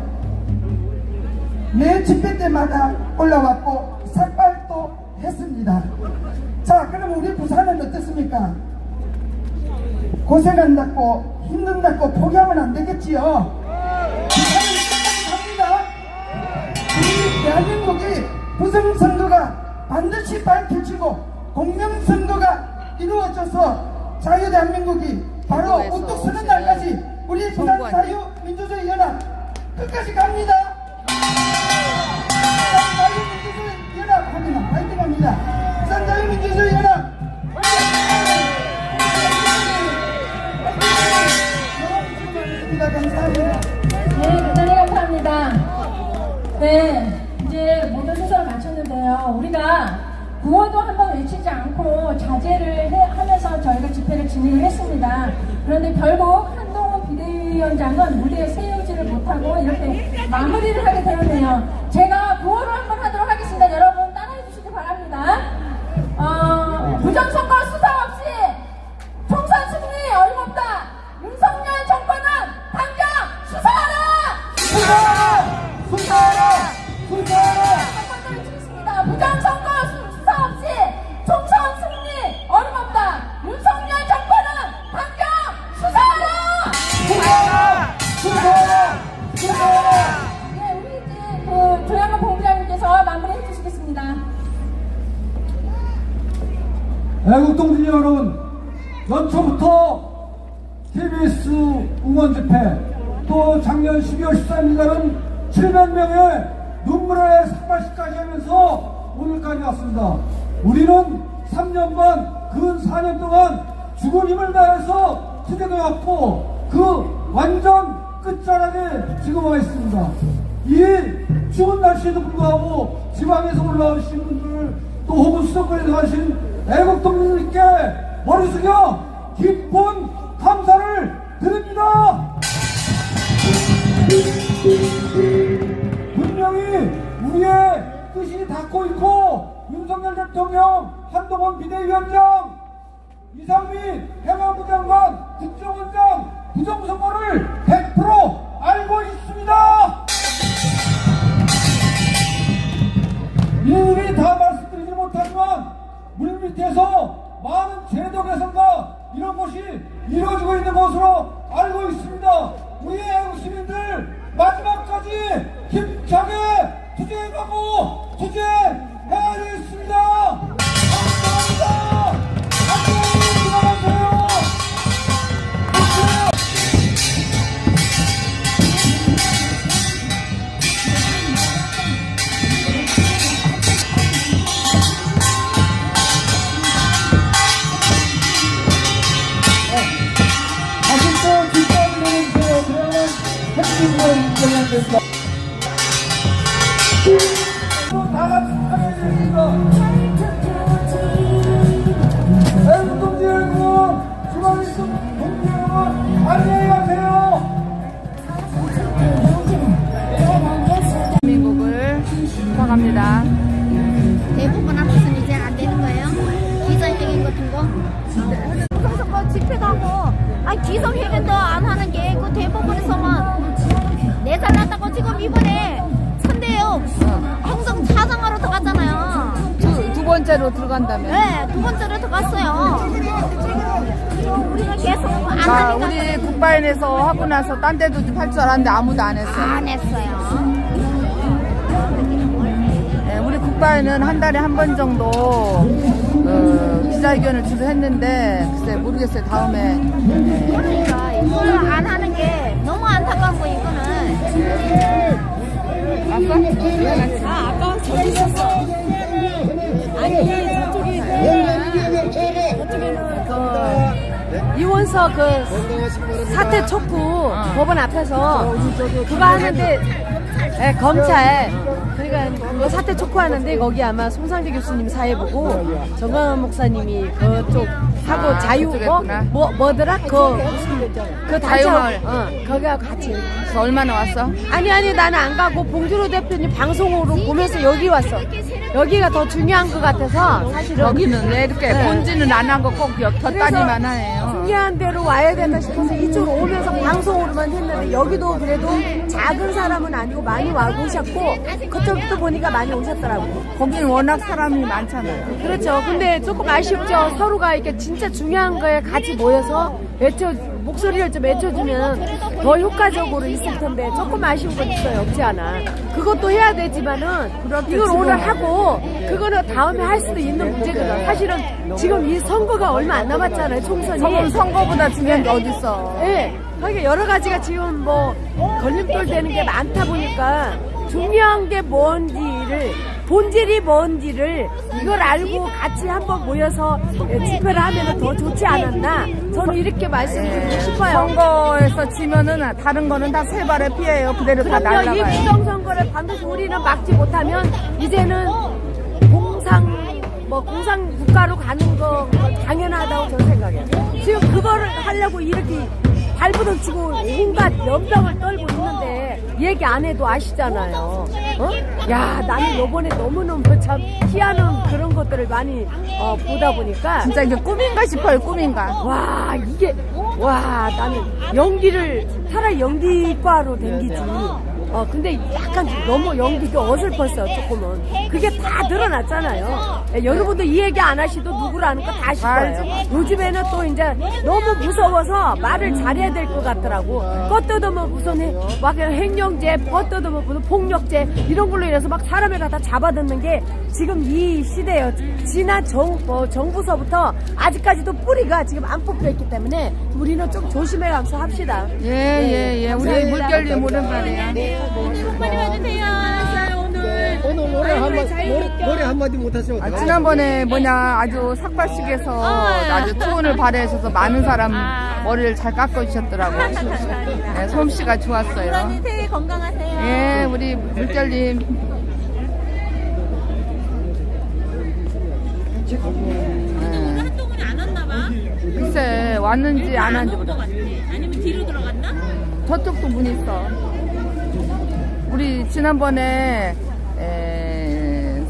P: 매 집회 때마다 올라왔고 삭발도 했습니다. 자, 그럼 우리 부산은 어떻습니까? 고생한다고 힘든다고 포기하면 안 되겠지요. 부산은 끝까지 갑니다. 우리 대한민국이 부정선거가 반드시 밝혀지고 공명선거가 이루어져서 자유대한민국이 바로 우뚝 서는 날까지 우리 부산 자유민주주의 연합 끝까지 갑니다. 부산 자유민주주의 연합 합니다. 파이팅 합니다. 부산 자유민주주의 연합 감사합니다.
D: 네, 대단히 감사합니다. 네, 이제 모든 순서를 마쳤는데요. 우리가 구호도 한번 외치지 않고 자제를 하면서 저희가 집회를 진행을 했습니다. 그런데 결국 한동훈 비대위원장은 무대에 세우지를 못하고 이렇게 마무리를 하게 되었네요. 제가 구호를 한번 하도록 하겠습니다. 여러분 따라해 주시기 바랍니다. 부정선거 수사 없이 총선 승리 어림없다. 윤석열 정권은 당장 수사하라! 수사하라! 수사하라! 수사하라! 정권들을 치겠습니다. 부정선거 수사 없이 총선 승리 어림없다. 윤석열 정권은 당장 수사하라! 수사하라! 수사하라! 수사하라! 네, 우리 이제 그 조양원 본부장님께서 마무리해 주시겠습니다.
O: 애국동지 여러분, 연초부터 KBS 응원 집회, 또 작년 12월 13일날은 700명의 눈물의 삭발식까지 하면서 오늘까지 왔습니다. 우리는 3년 반, 근 4년 동안 죽은 힘을 다해서 투쟁해왔고 그 완전 끝자락에 지금 와 있습니다. 이 추운 날씨에도 불구하고 지방에서 올라오신 분들, 또 혹은 수도권에서 가신 애국동지들께 머리 숙여 깊은 감사를 드립니다. 분명히 우리의 뜻이 닿고 있고 윤석열 대통령, 한동훈 비대위원장, 이상민 행안부 장관, 국정원장 부정선거를 100% 알고 있습니다. 일일이 다 말씀드리지 못하지만 물밑에서 많은 제도 개선과 이런 것이 이루어지고 있는 것으로 알고 있습니다. 우리 애국 시민들 마지막까지 힘차게 투쟁하고 투쟁해야 되겠습니다. 감사합니다. 안녕히 들어가세요.
H: 아직도 뒷담을 내주세요. 그러면 핵심을 인정합니다. 다 같이 축하해야 됩니다. 애국동지 여러분, 중앙에 있는 동지 여러분, 안녕히 가세요.
A: 대한민국을 부탁합니다.
Q: 대부분 앞에서는 이제 안 되는 거예요? 기자회견 같은 거? 부정선거 집회 가고 기성회견도 안 하는 게 그 대법원에서만 내달랐다고 지금 이번에 선대요 행정 차장하러 들어갔잖아요.
A: 두 번째로 들어간다며.
Q: 네, 두 번째로 들어갔어요. 우리가 계속 안 하니까.
A: 우리 국바인에서 하고 나서 딴 데도 좀 할 줄 알았는데 아무도 안 했어요.
Q: 안 했어요.
A: 네, 우리 국바인은 한 달에 한 번 정도 기자회견을 주로 했는데 글쎄 모르겠어요. 다음에
Q: 그러니까 이걸 안 하는 게 이거는 아까 저기 있었어. 아니 저쪽에는 그 이원석 그 사태 촉구 법원 앞에서 그거 하는데 검찰 그러니까 그 사태 촉구하는데 거기 아마 송상재 교수님 사회 보고 정광훈 목사님이 그쪽 하고 자유 뭐더라 그
A: 자유마을.
Q: 거기가 같이.
A: 그래서 얼마나 왔어?
Q: 아니 나는 안 가고 봉준호 대표님 방송으로 보면서 여기 왔어. 여기가 더 중요한 것 같아서 사실은
A: 여기는 왜 이렇게 본지는 안 하고 꼭 곁다니만 하네요.
Q: 중요한 데로 와야 된다 싶어서 이쪽으로 오면서 방송으로만 했는데 여기도 그래도 작은 사람은 아니고 많이 오셨고 그쪽도 보니까 많이 오셨더라고요.
A: 거기는 워낙 사람이 많잖아요.
Q: 그렇죠. 근데 조금 아쉽죠. 서로가 이렇게 진짜 중요한 거에 같이 모여서 목소리를 좀 외쳐주면 더 효과적으로 있을 텐데 조금 아쉬운 건 있어요. 없지 않아. 그것도 해야 되지만은 이걸 오늘 하고 그거는 다음에 할 수도 있는 문제거든. 사실은 지금 이 선거가 얼마 안 남았잖아요. 총선이.
A: 선거보다 중요한 게 어딨어.
Q: 네. 그러니까 여러 가지가 지금 뭐 걸림돌 되는 게 많다 보니까 중요한 게 뭔지를 본질이 뭔지를 이걸 알고 같이 한번 모여서 집회를 하면 더 좋지 않았나 저는 이렇게 말씀드리고 싶어요.
A: 선거에서 지면은 다른 거는 다 세 발의 피해예요. 그대로 다 날아가요.
Q: 이 부정선거를 반드시 우리는 막지 못하면 이제는 공상 국가로 가는 거 당연하다고 저는 생각해요. 지금 그거를 하려고 이렇게 발부둥치고 온갖 연병을 떨고 있는데 얘기 안 해도 아시잖아요. 야, 나는 요번에 너무너무 참 희한한 그런 것들을 많이 보다 보니까
A: 진짜 이게 꿈인가 싶어요. 꿈인가.
Q: 와, 나는 차라리 연기과로 댕기지. 근데 약간 너무 연기도 어설펐어요, 조금은. 그게 다 드러났잖아요. 여러분도 이 얘기 안 하시도 누구라는 거 다 아실 거예요. 요즘에는 또 이제 너무 무서워서 말을 잘해야 될 것 같더라고. 껐더더면 무슨 막 횡령죄, 껐더더면 무슨 폭력죄, 이런 걸로 인해서 막 사람을 갖다 잡아듣는 게 지금 이 시대예요. 지난 정부서부터 아직까지도 뿌리가 지금 안 뽑혀있기 때문에 우리는 좀 조심해가면서 합시다.
A: 예. 우리 물결님 오랜만이야.
Q: 한마디 해주세요.
G: 오늘 노래 한마디 못하시면
A: 지난번에 아주 삭발식에서 아주 투혼을 발휘하셔서 많은 사람 머리를 잘 깎아주셨더라고요. 네, 솜씨가 좋았어요.
Q: 새해 건강하세요.
A: 예, 우리 물결님.
Q: 한동훈이 안 왔나 봐.
A: 글쎄, 왔는지 안 왔는지 모르겠어.
Q: 아니면 뒤로 들어갔나?
A: 저쪽도 문 있어. 우리 지난번에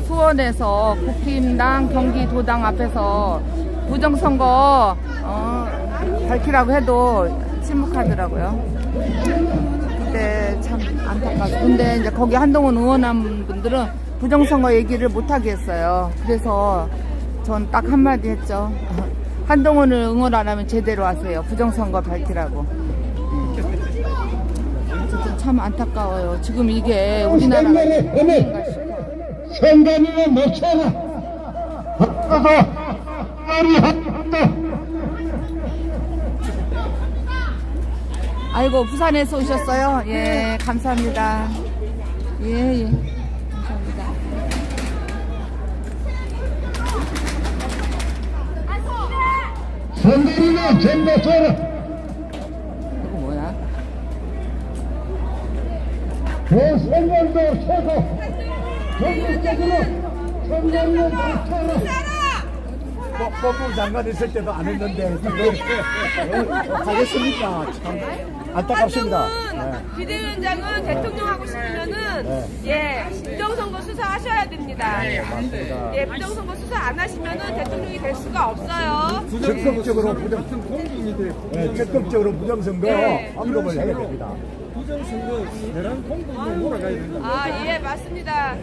A: 수원에서 국힘당 경기도당 앞에서 부정선거 밝히라고 해도 침묵하더라고요. 그때 참 안타까워. 근데 이제 거기 한동훈 의원한 분들은 부정선거 얘기를 못하게 했어요. 그래서 전 딱 한마디 했죠. 한동훈을 응원 안 하면 제대로 하세요. 부정선거 밝히라고. 어쨌든 참 안타까워요. 지금 이게 우리나라가
H: 선관위는 못쳐라. 바꿔서 말이 한다.
A: 아이고, 부산에서 오셨어요? 예, 감사합니다. 예. 감사합니다.
H: 선관위는 전부 쳐라.
A: 이거 뭐야?
H: 선관도 쳐서 전국적으로 선관위는 쳐라.
G: 법무부 장관 있을 때도 안 했는데 가겠습니까? 참 안타깝습니다.
R: 비대위원장은 대통령 하고 싶으면은 부정선거 수사하셔야 됩니다. 부정선거 수사 안 하시면은 대통령이 될 수가 없어요.
G: 적극적으로 부정선거 언급을 해야 됩니다.
K: 부정선거 내란 공동으로 몰아가야 된다.
R: 예, 맞습니다.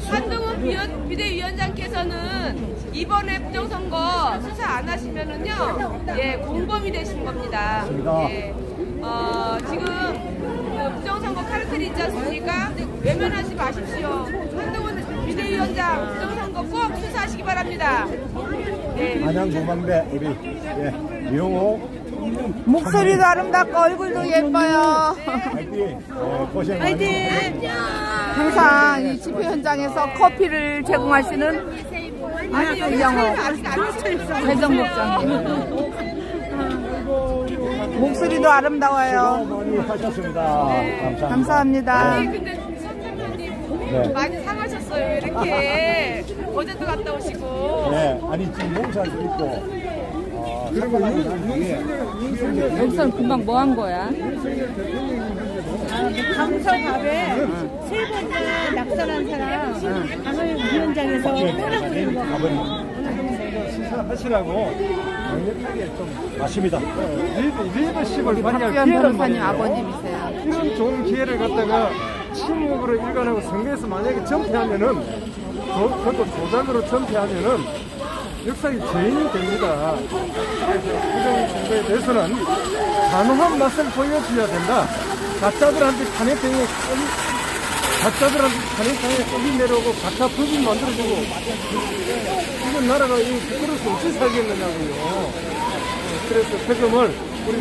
R: 한동훈 비대위원장께서는 이번에 부정선거 수사 안 하시면은요, 공범이 되신 겁니다. 지금 그 부정선거 카르텔이 있지 않습니까? 외면하지 마십시오. 한동훈 비대위원장 부정선거 꼭 수사하시기 바랍니다.
G: 안양 조망대 우리 이용호
A: 목소리도 아름답고 얼굴도 예뻐요.
F: 화이팅!
A: 항상 이 집회 현장에서 커피를 제공하시는 이영호 대전국장님. 목소리도 아름다워요.
F: 많이 하셨습니다.
A: 감사합니다.
R: 근데 선장님 많이 상하셨어요. 이렇게 어제도 갔다 오시고.
F: 네, 아니 지금 농사도 있고.
A: 그리고 여기서는 금방 뭐 한 거야?
S: 강서갑에 세 번째 낙선한 사람 강을 위원장에서 떠나보는 거.
G: 하시라고 강력하게 좀 맞습니다. 리더십을
A: 박지원 변호사님 아버님이세요.
G: 이런 좋은 기회를 갖다가 침묵으로 일관하고 선거에서 만약에 전패하면은 그것도 조작으로 전패하면은 역사의 죄인이 됩니다. 그래서 이번 선거에 대해서는 단호한 맛을 보여줘야 된다. 가짜들한테 탄핵당에 꼼이 내려오고 가짜 법인 만들어주고 이건 나라가 부끄러워서 어찌 살겠느냐고요. 그래서 세금을 우리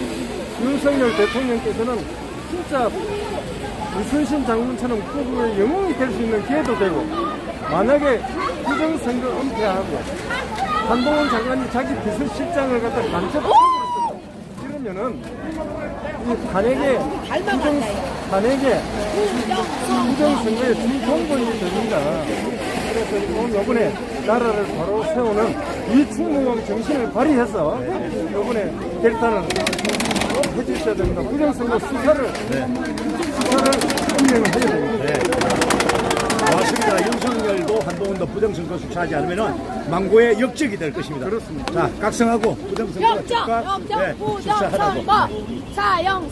G: 윤석열 대통령께서는 진짜 이순신 장군처럼 국부의 영웅이 될 수 있는 기회도 되고, 만약에 부정선거 은폐하고 한동훈 장관이 자기 비서실장을 갖다 간첩 이러면은 이 탄핵에 부정선거에 중동본이 됩니다. 그래서 이번에 나라를 바로 세우는 이 충무공 정신을 발휘해서 이번에 결단을 해주셔야 됩니다. 부정선거 수사를 진행을 해야 됩니다.
F: 맞습니다. 윤석열도 한동훈도 부정선거 수사하지 않으면 망고의 역적이 될 것입니다.
G: 그렇습니다.
F: 자, 각성하고 부정선거 수사하라고.
Q: 사형.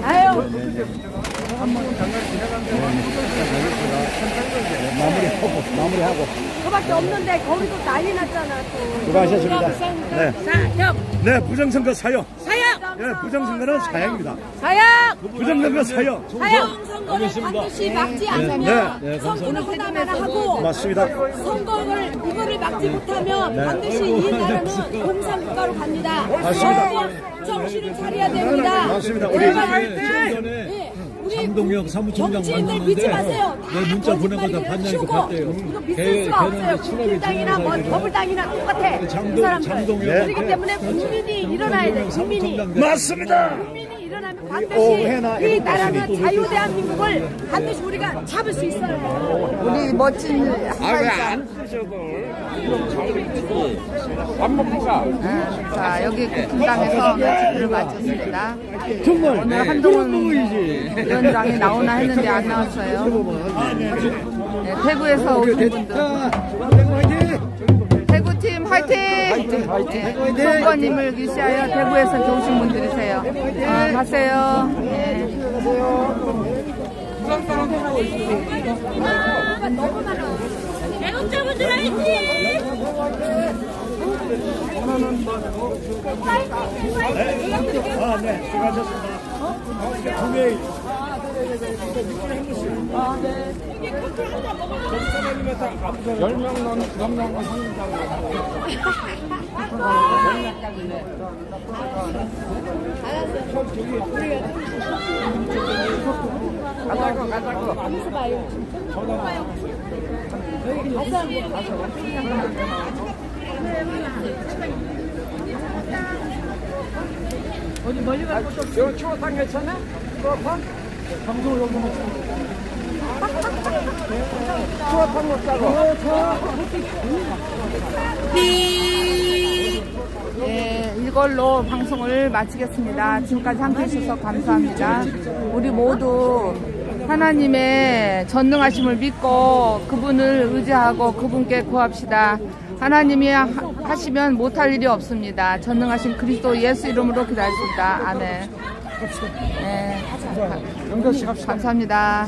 F: 아유. 마무리하고.
Q: 그밖에 없는데 거기도 난리 났잖아 또.
F: 수고하셨습니다. 네.
Q: 사형.
F: 네, 부정선거 사형. 네, 부정선거는 사형입니다.
Q: 사형.
F: 부정선거 사형.
Q: 사형 선거를 반드시 막지 않으면 선거는 하나만 하고
F: 맞습니다.
Q: 선거를 이거를 막지 못하면 반드시 이 나라는 공산국가로 갑니다.
F: 맞습니다.
Q: 정신을 차려야 됩니다.
F: 맞습니다.
Q: 우리
T: 장동혁 사무총장
Q: 정치인들 믿지
T: 만났는데
Q: 마세요.
T: 내 문자 보낸 거 다 봤냐니까 봤대요.
Q: 이거 믿을 수가 없어요. 국민당이나 뭐 더불당이나 똑같아. 이 사람들. 그렇기 때문에 국민이 일어나야 돼. 국민이.
F: 맞습니다.
Q: 국민이 일어나면 반드시 이 나라는 자유 대한민국을 반드시 우리가 잡을 수 있어요.
A: 우리 멋진
U: 안 쓰셔도 밥 먹고 가.
A: 자, 여기 국힘당에서 집회를 마쳤습니다.
U: 정말
A: 오늘 한동훈 위원장이 나오나 했는데 안 나왔어요. 네, 대구에서 오신 분들. 대구팀 화이팅! 네, 선거님을 위시하여 대구에서 오신 분들이세요. 가세요. 네.
Q: 너무 많아. 애국자분들 화이팅!
F: 네, 수고하셨습니다. 분명히
U: 어디 멀리 갈 것도 없어. 요 추어탕 괜찮아? 추어탕? 방송을 여기서 추어탕 먹자고.
A: 네, 이걸로 방송을 마치겠습니다. 지금까지 함께 해주셔서 감사합니다. 우리 모두 하나님의 전능하심을 믿고 그분을 의지하고 그분께 구합시다. 하나님이 하시면 못할 일이 없습니다. 전능하신 그리스도 예수 이름으로 기도하겠습니다. 아멘. 네, 감사합니다.